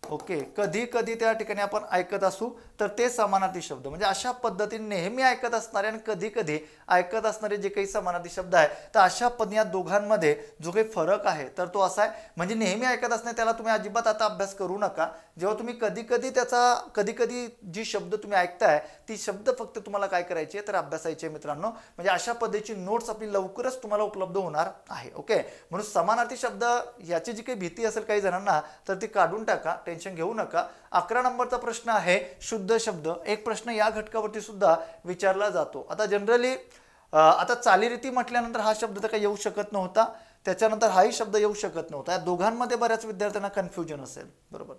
ओके, कधी कधी त्या ठिकाणी आपण ऐकत असू तर ते समानार्थी शब्द. म्हणजे अशा पद्धतीने नेहमी ऐकत असणारे आणि कधी कधी ऐकत असणारे जे काही समानार्थी शब्द आहे, तर अशा पद्धतीने या दोघांमध्ये जो काही फरक आहे तर तो असा आहे. म्हणजे नेहमी ऐकत असणे त्याला तुम्ही अजिबात आता अभ्यास करू नका. जेव्हा तुम्ही कधी कधी जी शब्द तुम्ही ऐकताय ती शब्द फक्त तुम्हाला काय करायची आहे तर अभ्यासायची आहे मित्रांनो. म्हणजे अशा पद्धतीची नोट्स आपली लवकरच तुम्हाला उपलब्ध होणार आहे. ओके, म्हणून समानार्थी शब्द याची जी काही भीती असेल काही जणांना तर ती काढून टाका, टेन्शन घेऊ नका. 11 नंबरचा प्रश्न आहे, शुद्ध शुद्ध शब्द एक प्रश्न या घटकावरती सुद्धा विचारला जातो. आता जनरली आता चालीरीती म्हटल्यानंतर हा शब्द तर काही येऊ शकत नव्हता, त्याच्यानंतर हाही शब्द येऊ शकत नव्हता. या दोघांमध्ये बऱ्याच विद्यार्थ्यांना कन्फ्युजन असेल, बरोबर.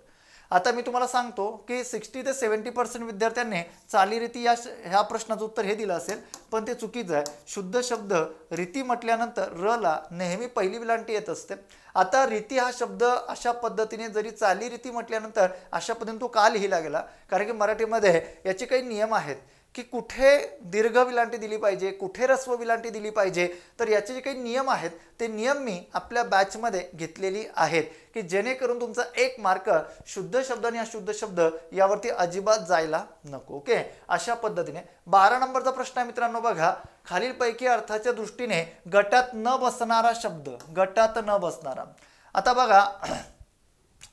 आता मी तुम्हाला सांगतो की 60 ते 70% विद्यार्थ्यांनी चालीरीती ह्या प्रश्नाचं उत्तर हे दिलं असेल, पण ते चुकीचं आहे. शुद्ध शब्द रीती म्हटल्यानंतर र ला नेहमी पहिली विलांटी येत असते. आता रीती हा शब्द अशा पद्धतीने जरी चालीरीती म्हटल्यानंतर अशा पद्धतीने तो का लिहिला गेला, कारण की मराठीमध्ये याचे काही नियम आहेत की कुठे दीर्घ विलांटी दिली पाहिजे, कुठे ह्रस्व विलांटी दिली पाहिजे. तर याचे जे काही नियम आहेत ते नियम मी आपल्या बॅचमध्ये घेतलेली आहेत की जेणेकरून तुमचा 1 मार्क शुद्ध शब्द आणि अशुद्ध शब्द यावरती अजिबात जायला नको. ओके, अशा पद्धतीने 12 नंबरचा प्रश्न आहे मित्रांनो. बघा, खालीलपैकी अर्थाच्या दृष्टीने गटात न बसणारा शब्द, गटात न बसणारा. आता बघा,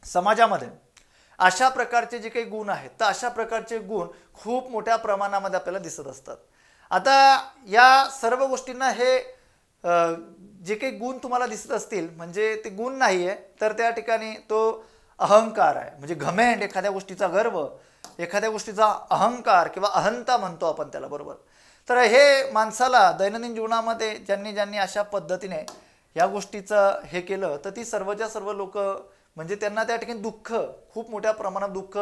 समाजामध्ये अशा प्रकारचे जे काही गुण आहेत तर अशा प्रकारचे गुण खूप मोठ्या प्रमाणामध्ये आपल्याला दिसत असतात. आता या सर्व गोष्टींना हे जे काही गुण तुम्हाला दिसत असतील म्हणजे ते गुण नाही आहे, तर त्या ठिकाणी तो अहंकार आहे. म्हणजे घमेंड, एखाद्या गोष्टीचा गर्व, एखाद्या गोष्टीचा अहंकार किंवा अहंता म्हणतो आपण त्याला, बरोबर. तर हे माणसाला दैनंदिन जीवनामध्ये ज्यांनी अशा पद्धतीने या गोष्टीचं हे केलं तर ती सर्वच्या सर्व लोक म्हणजे त्यांना त्या ठिकाणी दुःख, खूप मोठ्या प्रमाणात दुःख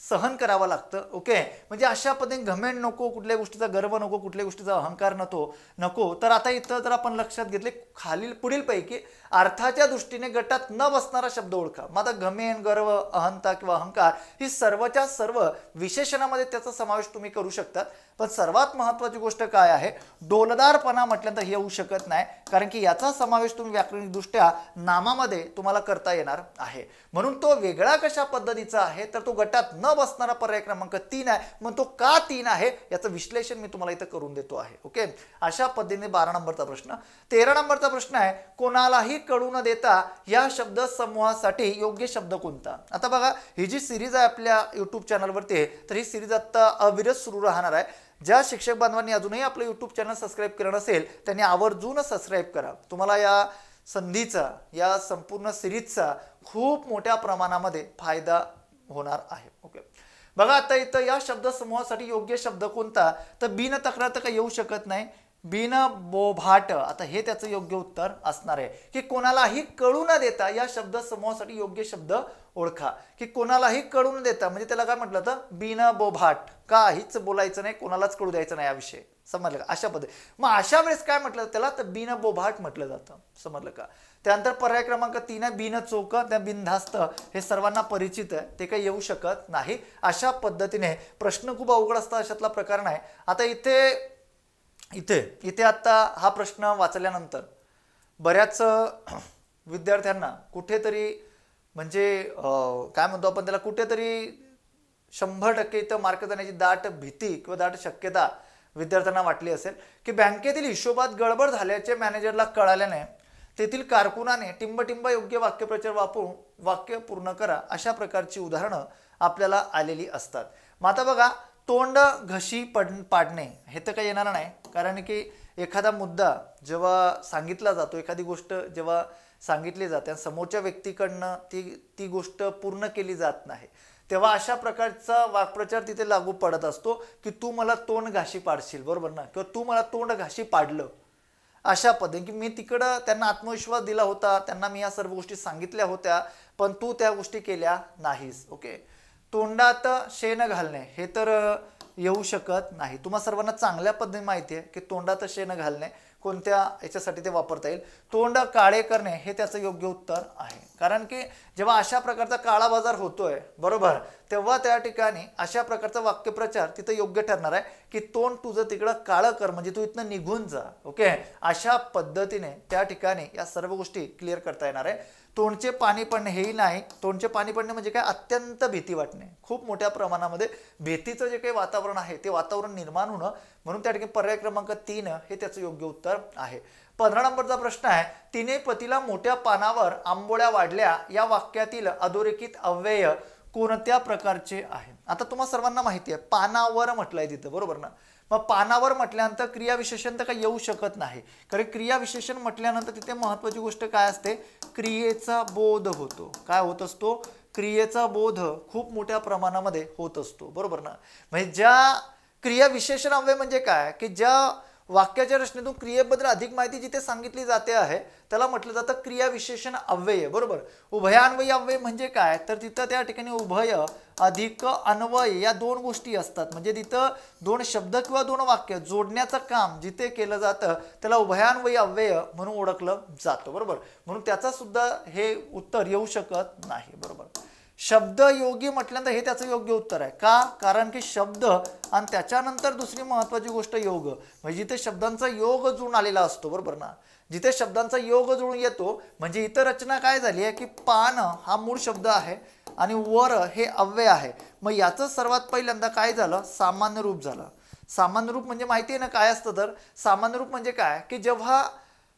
सहन करावं लागतं. ओके, म्हणजे अशा पद्धतीने घमेंड नको, कुठल्या गोष्टीचा गर्व नको, कुठल्या गोष्टीचा अहंकार नको. तर आता इथं जर आपण लक्षात घेतले, खालील पुढीलपैकी अर्थाच्या दृष्टीने गटात न बसणारा शब्द ओळखा. मग आता घमेंड, गर्व, अहंता किंवा अहंकार ही सर्वच्या सर्व विशेषणामध्ये त्याचा समावेश तुम्ही करू शकता. पण सर्वात महत्त्वाची गोष्ट काय आहे, डोलदारपणा म्हटल्यानंतर हे येऊ शकत नाही, कारण की याचा समावेश तुम्ही व्याकरणिकदृष्ट्या नामामध्ये तुम्हाला करता येणार आहे. म्हणून तो वेगळा कशा पद्धतीचा आहे, तर तो गटात न बसणारा पर्याय क्रमांक 3 आहे. मग तो का 3 आहे याचं विश्लेषण मी तुम्हाला इथं करून देतो आहे. ओके, अशा पद्धतीने 12 नंबरचा प्रश्न. 13 नंबरचा प्रश्न आहे, कोणालाही कळू न देता या शब्द समूहासाठी योग्य शब्द कोणता. आता बघा, ही जी सिरीज आहे आपल्या यूट्यूब चॅनलवरती, तर ही सिरीज आता अविरत सुरू राहणार आहे. ज्या शिक्षक बांधवांनी अजूनही आपलं यूट्यूब चॅनल सबस्क्राईब केलं नसेल त्यांनी आवर्जून सबस्क्राईब करा. तुम्हाला या संधीचा, या संपूर्ण सिरीजचा खूप मोठ्या प्रमाणामध्ये फायदा होणार आहे. ओके, बघा आता इथं या शब्द समूहासाठी योग्य शब्द कोणता, तर बिन तक्रार तर काही येऊ शकत नाही. बिन बोभाट, आता हे त्याचं योग्य उत्तर असणार आहे की कोणालाही कळू न देता या शब्द समूहासाठी योग्य शब्द ओळखा. की कोणालाही कळू न देता म्हणजे त्याला काय म्हटलं तर बिन बोभाट, काहीच बोलायचं नाही, कोणालाच कळू द्यायचं नाही याविषयी. समजलं का? अशा पद्धती. मग अशा वेळेस काय म्हटलं त्याला, तर बिन बोभाट म्हटलं जातं. समजलं का? त्यानंतर पर्याय क्रमांक 3 आहे बिन चोक, त्या बिनधास्त, हे सर्वांना परिचित आहे, ते काही येऊ शकत नाही. अशा पद्धतीने प्रश्न खूप अवघड असतात, अशातला प्रकार नाही. आता इथे आता हा प्रश्न वाचल्यानंतर बऱ्याच विद्यार्थ्यांना कुठेतरी म्हणजे काय म्हणतो आपण त्याला, कुठेतरी 100% इथं मार्क जाण्याची दाट भीती किंवा दाट शक्यता विद्यार्थ्यांना वाटली असेल की बँकेतील हिशोबात गडबड झाल्याचे मॅनेजरला कळाल्याने तेथील कारकुनाने टिंबटिंब योग्य वाक्यप्रचार वापरून वाक्य पूर्ण करा, अशा प्रकारची उदाहरणं आपल्याला आलेली असतात. मग आता बघा, तोंड घशी पाडणे हे तर काही येणार नाही, कारण की एखादा मुद्दा जेव्हा सांगितला जातो, एखादी गोष्ट जेव्हा सांगितली जाते समोरच्या व्यक्तीकडनं ती गोष्ट पूर्ण केली जात नाही, तेव्हा अशा प्रकारचा वाक्प्रचार तिथे लागू पडत असतो की तू मला तोंड घाशी पाडशील, बरोबर ना, किंवा तू मला तोंड घाशी पाडलं. अशा पद्धतीने की मी तिकडं त्यांना आत्मविश्वास दिला होता, त्यांना मी या सर्व गोष्टी सांगितल्या होत्या, पण तू त्या गोष्टी केल्या नाहीस. ओके, तोंडात शेण घालणे हे तर येऊ शकत नाही. तुम्हा सर्वांना चांगल्या पद्धतीने माहिती आहे की तोंडात शेण घालणे कोणत्या याच्यासाठी ते वापरता येईल. तोंड काळे करणे हे त्याचं योग्य उत्तर आहे, कारण की जेव्हा अशा प्रकारचा काळा बाजार होतोय, बरोबर, तेव्हा त्या ठिकाणी अशा प्रकारचा वाक्यप्रचार तिथं योग्य ठरणार आहे की तोंड तुझं तिकडं काळं कर, म्हणजे तू इथनं निघून जा. ओके, अशा पद्धतीने त्या ठिकाणी या सर्व गोष्टी क्लिअर करता येणार आहे. तोंडचे पाणी पडणे हेही नाही. तोंडचे पाणी पडणे म्हणजे काय, अत्यंत भीती वाटणे, खूप मोठ्या प्रमाणामध्ये भीतीचं जे काही वातावरण आहे ते वातावरण निर्माण होणं, म्हणून त्या ठिकाणी पर्याय क्रमांक 3 हे त्याचं योग्य उत्तर आहे. 15 नंबरचा प्रश्न आहे, तिने पतीला मोठ्या पानावर आंबोळ्या वाढल्या या वाक्यातील अधोरेखित अव्यय कोणत्या प्रकारचे आहे. आता तुम्हाला सर्वांना माहिती आहे पानावर म्हटलंय तिथं, बरोबर ना. मग पानावर म्हटल्यानंतर क्रियाविशेषण तर काही येऊ शकत नाही, कारण क्रियाविशेषण म्हटल्यानंतर तिथे महत्त्वाची गोष्ट काय असते, क्रियेचा बोध होतो. काय होत असतो, क्रियेचा बोध खूप मोठ्या प्रमाणामध्ये होत असतो, बरोबर ना. म्हणजे ज्या क्रिया विशेषण अव्यय म्हणजे काय की ज्या वाक्याच्या रचनेतून क्रियेबद्दल अधिक माहिती जिथे सांगितली जाते आहे त्याला म्हटलं जातं क्रिया विशेषण अव्यय, बरोबर. उभयान्वयी अव्यय म्हणजे काय तर तिथं त्या ठिकाणी उभय अधिक अन्वय या दोन गोष्टी असतात. म्हणजे तिथं दोन शब्द किंवा दोन वाक्य जोडण्याचं काम जिथे केलं जातं त्याला उभयान्वयी अव्यय म्हणून ओळखलं जातं, बरोबर. म्हणून त्याचा सुद्धा हे उत्तर येऊ शकत नाही, बरोबर. शब्द योगी म्हटल्यानंतर हे त्याचं योग्य उत्तर आहे. का कारण की शब्द आणि त्याच्यानंतर दुसरी महत्वाची गोष्ट योग, म्हणजे जिथे शब्दांचा योग जुळून आलेला असतो, बरोबर ना. जिथे शब्दांचा योग जुळून येतो म्हणजे इतर रचना काय झाली आहे की पान हा मूळ शब्द आहे आणि वर हे अव्यय आहे. मग याचं सर्वात पहिल्यांदा काय झालं सामान्य रूप झालं. सामान्य रूप म्हणजे माहिती आहे ना काय असतं तर सामान्य रूप म्हणजे काय की जेव्हा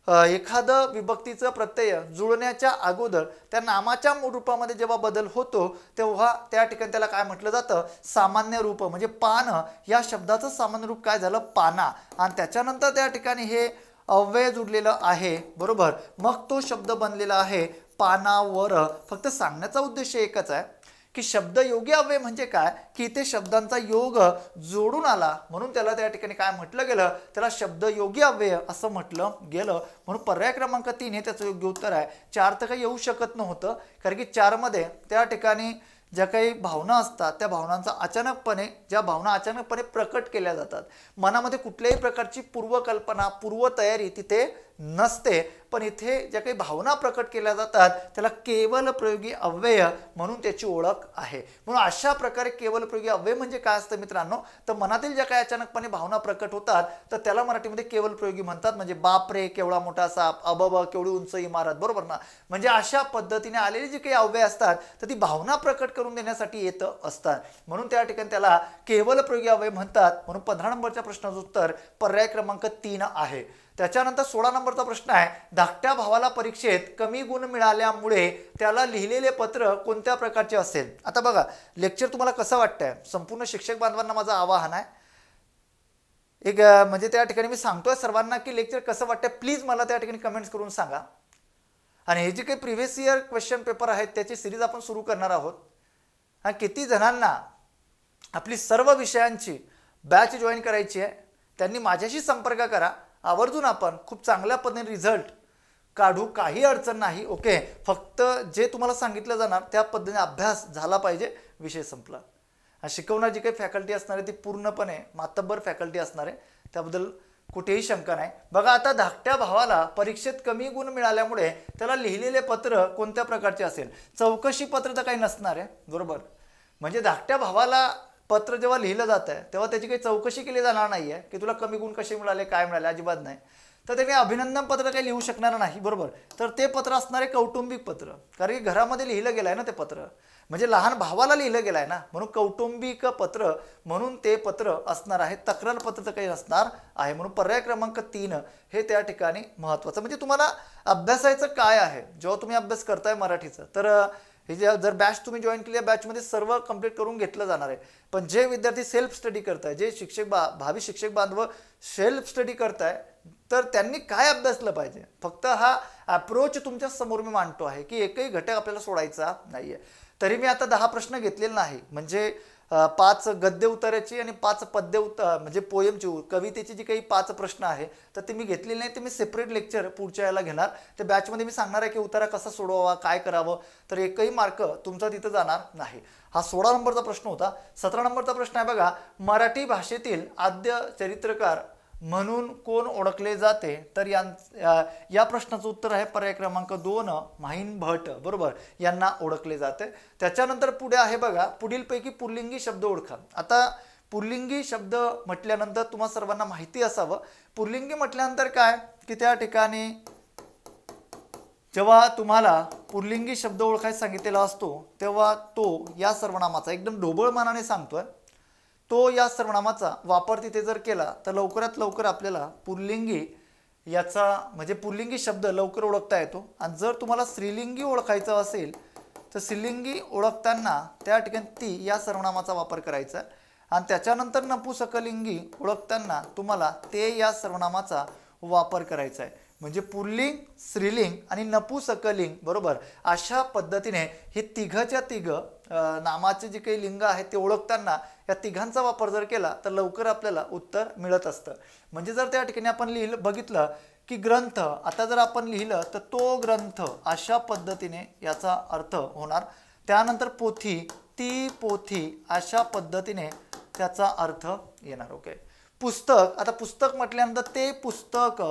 एखादं विभक्तीचं प्रत्यय जुळण्याच्या अगोदर त्या नामाच्या मूळ रूपामध्ये जेव्हा बदल होतो तेव्हा त्या ठिकाणी त्याला काय म्हटलं जातं सामान्य रूप. म्हणजे पान या शब्दाचं सामान्य रूप काय झालं पाना आणि त्याच्यानंतर त्या ठिकाणी हे अव्यय जुडलेलं आहे, बरोबर. मग तो शब्द बनलेला आहे पानावर. फक्त सांगण्याचा उद्देश एकच आहे की शब्द योगी अव्यय म्हणजे काय की इथे शब्दांचा योग जोडून आला म्हणून त्याला त्या ठिकाणी काय म्हटलं गेलं त्याला शब्द योगी अव्यय असं म्हटलं गेलं. म्हणून पर्याय क्रमांक 3 हे त्याचं योग्य उत्तर आहे. 4 तर काही येऊ शकत नव्हतं कारण की 4 मध्ये त्या ठिकाणी ज्या काही भावना असतात त्या भावनांचा ज्या भावना अचानकपणे प्रकट केल्या जातात. मनामध्ये कुठल्याही प्रकारची पूर्वकल्पना पूर्वतयारी तिथे नसते, पण इथे ज्या काही भावना प्रकट केल्या जातात त्याला केवल प्रयोगी अव्यय म्हणून त्याची ओळख आहे. म्हणून अशा प्रकारे केवल प्रयोगी अव्यय म्हणजे काय असतं मित्रांनो तर मनातील ज्या काही अचानकपणे भावना प्रकट होतात तर त्याला मराठीमध्ये केवल प्रयोगी म्हणतात. म्हणजे बाप रे केवढा मोठा साप, अबब केवढी उंच इमारत, बरोबर ना. म्हणजे अशा पद्धतीने आलेली जी काही अव्यय असतात तर ती भावना प्रकट करून देण्यासाठी येत असतात म्हणून त्या ठिकाणी त्याला केवल प्रयोगी अव्यय म्हणतात. म्हणून 15 नंबरच्या प्रश्नाचं उत्तर पर्याय क्रमांक 3 आहे. त्याच्यानंतर 16 नंबरचा प्रश्न आहे धाकट्या भावाला परीक्षेत कमी गुण मिळाल्यामुळे त्याला लिहिलेले पत्र कोणत्या प्रकारचे असेल. आता बघा लेक्चर तुम्हाला कसं वाटतंय संपूर्ण शिक्षक बांधवांना माझं आवाहन आहे एक म्हणजे त्या ठिकाणी मी सांगतोय सर्वांना की लेक्चर कसं वाटतंय प्लीज मला त्या ठिकाणी कमेंट्स करून सांगा. आणि हे जे काही प्रिव्हियस इयर क्वेश्चन पेपर आहेत त्याची सिरीज आपण सुरू करणार आहोत. आणि किती जणांना आपली सर्व विषयांची बॅच जॉईन करायची आहे त्यांनी माझ्याशी संपर्क करा. आवर्जून आपण खूप चांगल्या पद्धतीने रिझल्ट काढू, काही अडचण नाही. ओके, फक्त जे तुम्हाला सांगितलं जाणार त्या पद्धतीने अभ्यास झाला पाहिजे, विषय संपला. शिकवणार जी काही फॅकल्टी असणार आहे ती पूर्णपणे मातब्बर फॅकल्टी असणार आहे, त्याबद्दल कुठेही शंका नाही. बघा आता धाकट्या भावाला परीक्षेत कमी गुण मिळाल्यामुळे त्याला लिहिलेले पत्र कोणत्या प्रकारचे असेल. चौकशी पत्र तर काही नसणार आहे, बरोबर. म्हणजे धाकट्या भावाला पत्र जेव्हा लिहिलं जात आहे तेव्हा त्याची काही चौकशी केली जाणार नाही आहे की तुला कमी गुण कसे मिळाले काय मिळाले, अजिबात नाही. तर ते काही अभिनंदन पत्र काही लिहू शकणार नाही, बरोबर. तर ते पत्र असणारे कौटुंबिक पत्र, कारण की घरामध्ये लिहिलं गेलं आहे ना ते पत्र, म्हणजे लहान भावाला लिहिलं गेलं आहे ना, म्हणून कौटुंबिक पत्र म्हणून ते पत्र असणार आहे. तक्रार पत्र तर काही नसणार आहे. म्हणून पर्याय क्रमांक 3 हे त्या ठिकाणी महत्त्वाचं. म्हणजे तुम्हाला अभ्यासायचं काय आहे जेव्हा तुम्ही अभ्यास करताय मराठीचं तर हे जर बॅच तुम्ही जॉईन केली बॅचमध्ये सर्व कंप्लीट करून घेतलं जाणार आहे. पण जे विद्यार्थी सेल्फ स्टडी करताय, जे शिक्षक भावी शिक्षक बांधव सेल्फ स्टडी करताय तर त्यांनी काय अभ्यासलं पाहिजे, फक्त हा अप्रोच तुमच्या समोर मी मांडतो आहे की एकही घटक आपल्याला सोडायचा नाहीये. तरी मी आता 10 प्रश्न घेतलेले नाही, म्हणजे 5 गद्य उत्तराची आणि 5 पद्य म्हणजे पोयमची कवितेची जी काही 5 प्रश्न आहे तर ते मी घेतलेले नाही. ते मी सेपरेट लेक्चर पुढच्या याला घेणार. ते बॅचमध्ये मी सांगणार आहे की उतारा कसा सोडवावा, काय करावं, तर एकही मार्क तुमचा तिथं जाणार नाही. हा 16 नंबरचा प्रश्न होता. 17 नंबरचा प्रश्न आहे बघा, मराठी भाषेतील आद्य चरित्रकार म्हणून कोण ओळखले जाते. तर या प्रश्नाचं उत्तर आहे पर्याय क्रमांक 2 माहीन भट, बरोबर, यांना ओळखले जाते. त्याच्यानंतर पुढे आहे बघा, पुढीलपैकी पुल्लिंगी शब्द ओळखा. आता पुल्लिंगी शब्द म्हटल्यानंतर तुम्हाला सर्वांना माहिती असावं पुल्लिंगी म्हटल्यानंतर काय की त्या ठिकाणी जेव्हा तुम्हाला पुल्लिंगी शब्द ओळखायला सांगितलेला असतो तेव्हा तो या सर्वनामाचा एकदम ढोबळ मानाने सांगतोय तो या सर्वनामाचा वापर तिथे जर केला तर लवकरात लवकर आपल्याला पुल्लिंगी याचा म्हणजे पुल्लिंगी शब्द लवकर ओळखता येतो. आणि जर तुम्हाला स्त्रीलिंगी ओळखायचं असेल तर स्त्रीलिंगी ओळखताना त्या ठिकाणी ती या सर्वनामाचा वापर करायचा आणि त्याच्यानंतर नपुसकलिंगी ओळखताना तुम्हाला ते या सर्वनामाचा वापर करायचा आहे. म्हणजे पुल्लिंग, स्त्रीलिंग आणि नपुसकलिंग, बरोबर. अशा पद्धतीने हे तिघच्या तिघ नामाचे जे काही लिंग आहेत ते ओळखताना या तिघांचा वापर जर केला तर लवकर आपल्याला उत्तर मिळत असतं. म्हणजे जर त्या ठिकाणी आपण बघितलं की ग्रंथ, आता जर आपण लिहिलं तर तो ग्रंथ, अशा पद्धतीने याचा अर्थ होणार. त्यानंतर पोथी, ती पोथी, अशा पद्धतीने त्याचा अर्थ येणार. ओके. पुस्तक, आता पुस्तक म्हटल्यानंतर ते पुस्तक,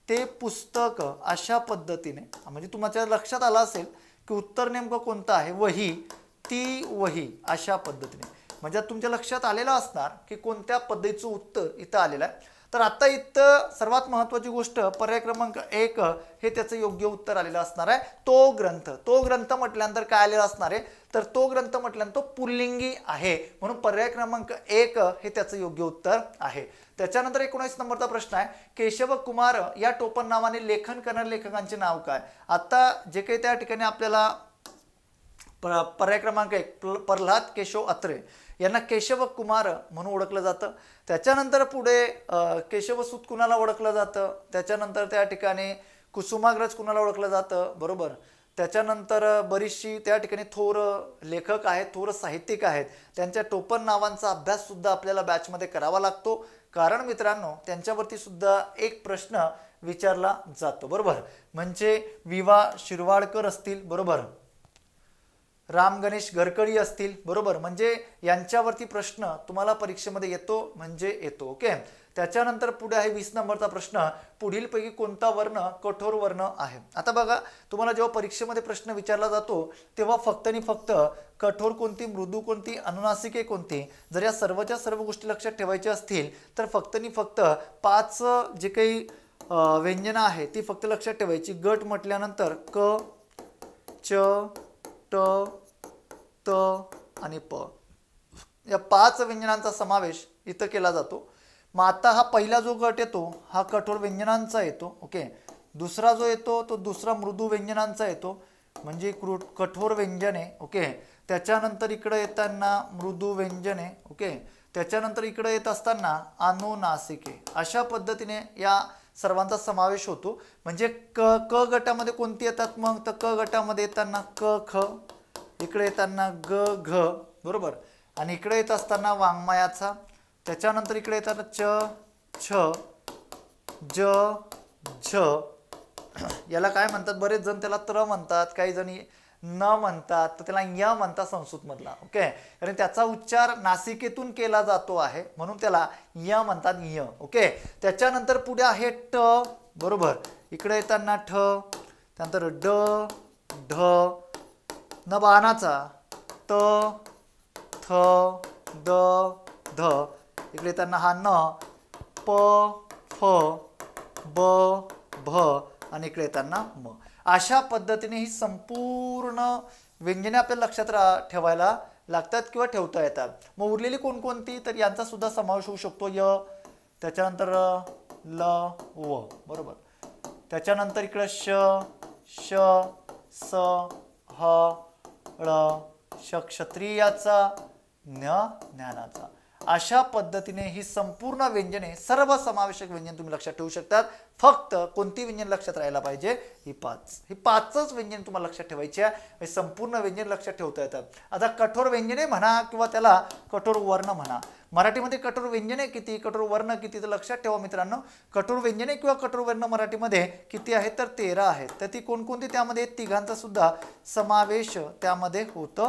ते पुस्तक, अशा पद्धतीने. म्हणजे तुमच्या लक्षात आलं असेल की उत्तर नेमकं कोणतं आहे. वही, ती वही, अशा पद्धतीने. म्हणजे तुमच्या लक्षात आलेलं असणार की कोणत्या पद्धतीचं उत्तर इथं आलेलं आहे. तर आता इथं सर्वात महत्त्वाची गोष्ट, पर्याय क्रमांक 1 हे त्याचं योग्य उत्तर आलेलं असणार आहे. तो ग्रंथ, तो ग्रंथ म्हटल्यानंतर काय आलेलं असणार आहे, तर तो ग्रंथ म्हटल्यानंतर तो पुल्लिंगी आहे, म्हणून पर्याय क्रमांक 1 हे त्याचं योग्य उत्तर आहे. त्याच्यानंतर 19 नंबरचा प्रश्न आहे, केशव कुमार या टोपण नावाने लेखन करणाऱ्या लेखकांचे नाव काय. आता जे काही त्या ठिकाणी आपल्याला पर्याय क्रमांक 1 प्रल्हाद केशव अत्रे यांना केशव कुमार म्हणून ओळखलं जातं. त्याच्यानंतर पुढे केशवसूत कुणाला ओळखलं जातं, त्याच्यानंतर त्या ठिकाणी कुसुमाग्रज कुणाला ओळखलं जातं, बरोबर. त्याच्यानंतर बरीचशी त्या ठिकाणी थोर लेखक आहेत, थोर साहित्यिक आहेत, त्यांच्या टोपण नावांचा अभ्यास सुद्धा आपल्याला बॅचमध्ये करावा लागतो. कारण मित्रांनो त्यांच्यावरती सुद्धा एक प्रश्न विचारला जातो, बरोबर. म्हणजे विवा शिरवाडकर असतील, बरोबर, राम गणेश गडकरी असतील, बरोबर. म्हणजे यांच्यावरती प्रश्न तुम्हाला परीक्षेमध्ये येतो म्हणजे येतो. ओके. त्याच्यानंतर पुढे आहे 20 नंबरचा प्रश्न, पुढीलपैकी कोणता वर्ण कठोर वर्ण आहे. आता बघा, तुम्हाला जेव्हा परीक्षेमध्ये प्रश्न विचारला जातो तेव्हा फक्त आणि फक्त कठोर कोणती, मृदू कोणती, अनुनासिके कोणती, जर या सर्वच्या सर्व गोष्टी लक्षात ठेवायच्या असतील तर फक्त आणि फक्त 5 जे काही व्यंजनं आहेत ती फक्त लक्षात ठेवायची. गट म्हटल्यानंतर क, च, ट, त आणि प, या 5 व्यंजनांचा समावेश इथं केला जातो. मग आता हा पहिला जो गट येतो हा कठोर व्यंजनांचा येतो. ओके. दुसरा जो येतो तो दुसरा मृदू व्यंजनांचा येतो, म्हणजे कठोर व्यंजने. ओके. त्याच्यानंतर इकडे येताना मृदू व्यंजने. ओके. त्याच्यानंतर इकडे येत असताना अनुनासिके. अशा पद्धतीने या सर्वांचा समावेश होतो. म्हणजे क गटामध्ये कोणती येतात मग, तर क गटामध्ये येताना क, ख, इकडे येताना ग, घ, बरोबर. आणि इकडे येत असताना वाङ्मयाचा. त्याच्यानंतर इकडे येताना च, छ, ज, झ. याला काय म्हणतात, बरेच जण त्याला त्र म्हणतात, काही जणी न म्हणतात, तर त्याला य म्हणतात संस्कृत मधला. ओके. कारण त्याचा उच्चार नासिकेतून केला जातो आहे म्हणून त्याला य म्हणतात, य. ओके. त्याच्यानंतर पुढे आहे ट, बरोबर. इकडे येताना ठ, त्यानंतर ड, ढ, न बाणाचा त, थ, द, ध. इकडे येताना हा न, प, फ, ब, भ आणि इकडे येताना म. अशा पद्धतीने ही संपूर्ण व्यंजने आपल्याला लक्षात ठेवायला लागतात किंवा ठेवता येतात. मग उरलेली कोणकोणती, तर यांचा सुद्धा समावेश होऊ शकतो. य, त्याच्यानंतर ल, व, बरोबर. त्याच्यानंतर इकडे श, श, स, ह, ळ, श क्षत्रियाचा, ज्ञ ज्ञानाचा. अशा पद्धतीने ही संपूर्ण व्यंजने, सर्व समावेशक व्यंजन तुम्ही लक्षात ठेवू शकतात. फक्त कोणती व्यंजन लक्षात राहायला पाहिजे, ही 5. ही 5च व्यंजन तुम्हाला लक्षात ठेवायची आहे. संपूर्ण व्यंजन लक्षात ठेवता येतात. आता कठोर व्यंजने म्हणा किंवा त्याला कठोर वर्ण म्हणा, मराठीमध्ये कठोर व्यंजने किती, कठोर वर्ण किती, तर लक्षात ठेवा मित्रांनो. कठोर व्यंजने किंवा कठोर वर्ण मराठीमध्ये किती आहेत, तर 13 आहेत. तर ती कोणकोणती, त्यामध्ये तिघांचा सुद्धा समावेश त्यामध्ये होत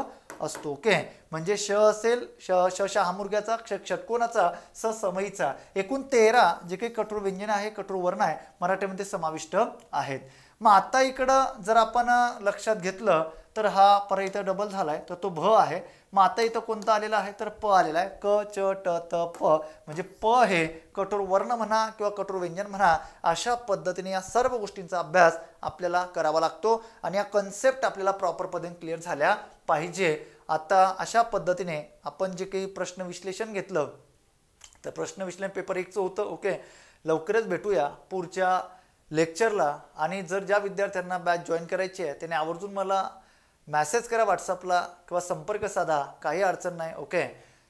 असतो. ओके. म्हणजे श असेल, श शहामुर्ग्याचा, षटकोनाचा, स समईचा, एकूण 13 जे काही कठोर व्यंजन आहे, कठोर वर्ण आहे मराठीमध्ये समाविष्ट आहेत. मग आता इकडं जर आपण लक्षात घेतलं तर हा पर्याय इथं डबल झालाय, तर तो भ आहे. मग आता इथं कोणता आलेला आहे, तर प आलेला आहे. क, च, ट, त, प. म्हणजे प हे कठोर वर्ण म्हणा किंवा कठोर व्यंजन म्हणा, अशा पद्धतीने या सर्व गोष्टींचा अभ्यास आपल्याला करावा लागतो आणि या कन्सेप्ट आपल्याला प्रॉपर पद्धतीने क्लिअर झाल्या पाहिजे. आता अशा पद्धतीने आपण जे काही प्रश्न विश्लेषण घेतलं, तर प्रश्न विश्लेषण पेपर 1चं होतं. ओके. लवकरच भेटूया पुढच्या लेक्चरला. आणि जर ज्या विद्यार्थ्यांना बॅच जॉईन करायची आहे त्याने आवर्जून मला मेसेज करा व्हॉट्सअपला किंवा संपर्क साधा, काही अडचण नाही. ओके.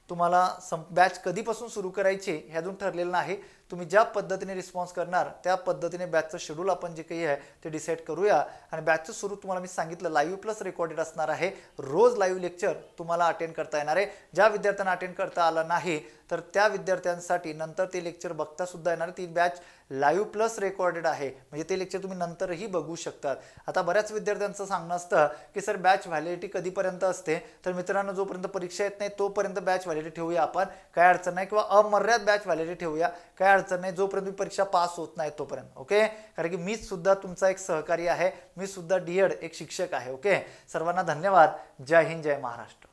तुम्हाला बॅच कधीपासून सुरू करायची हे अजून ठरलेलं नाही. तुम्ही ज्या पद्धतीने रिस्पॉन्स करणार त्या पद्धतीने बॅचचं शेड्यूल आपण जे काही आहे ते डिसाईड करूया. आणि बॅचचं सुरू तुम्हाला मी सांगितलं लाईव्ह प्लस रेकॉर्डेड असणार आहे. रोज लाईव्ह लेक्चर तुम्हाला अटेंड करता येणार आहे. ज्या विद्यार्थ्यांना अटेंड करता आलं नाही तर त्या विद्यार्थ्यांसाठी नंतर ते लेक्चर बघता सुद्धा येणार. ती बॅच लाईव्ह प्लस रेकॉर्डेड आहे, म्हणजे ते लेक्चर तुम्ही नंतरही बघू शकतात. आता बऱ्याच विद्यार्थ्यांचं सांगणं असतं की सर बॅच व्हॅलिडिटी कधीपर्यंत असते. तर मित्रांनो, जोपर्यंत परीक्षा येत नाही तोपर्यंत बॅच व्हॅलिडिटी ठेवूया आपण, काय अडचण नाही, किंवा अमर्याद बॅच व्हॅलिडिटी ठेवूया, काय अडचण नाही, जोपर्यंत परीक्षा पास होत नाही तोपर्यंत. ओके, कारण की मीच सुद्धा तुमचा एक सहकारी आहे, मी सुद्धा डीएड एक शिक्षक आहे. ओके, सर्वांना धन्यवाद. जय हिंद, जय महाराष्ट्र.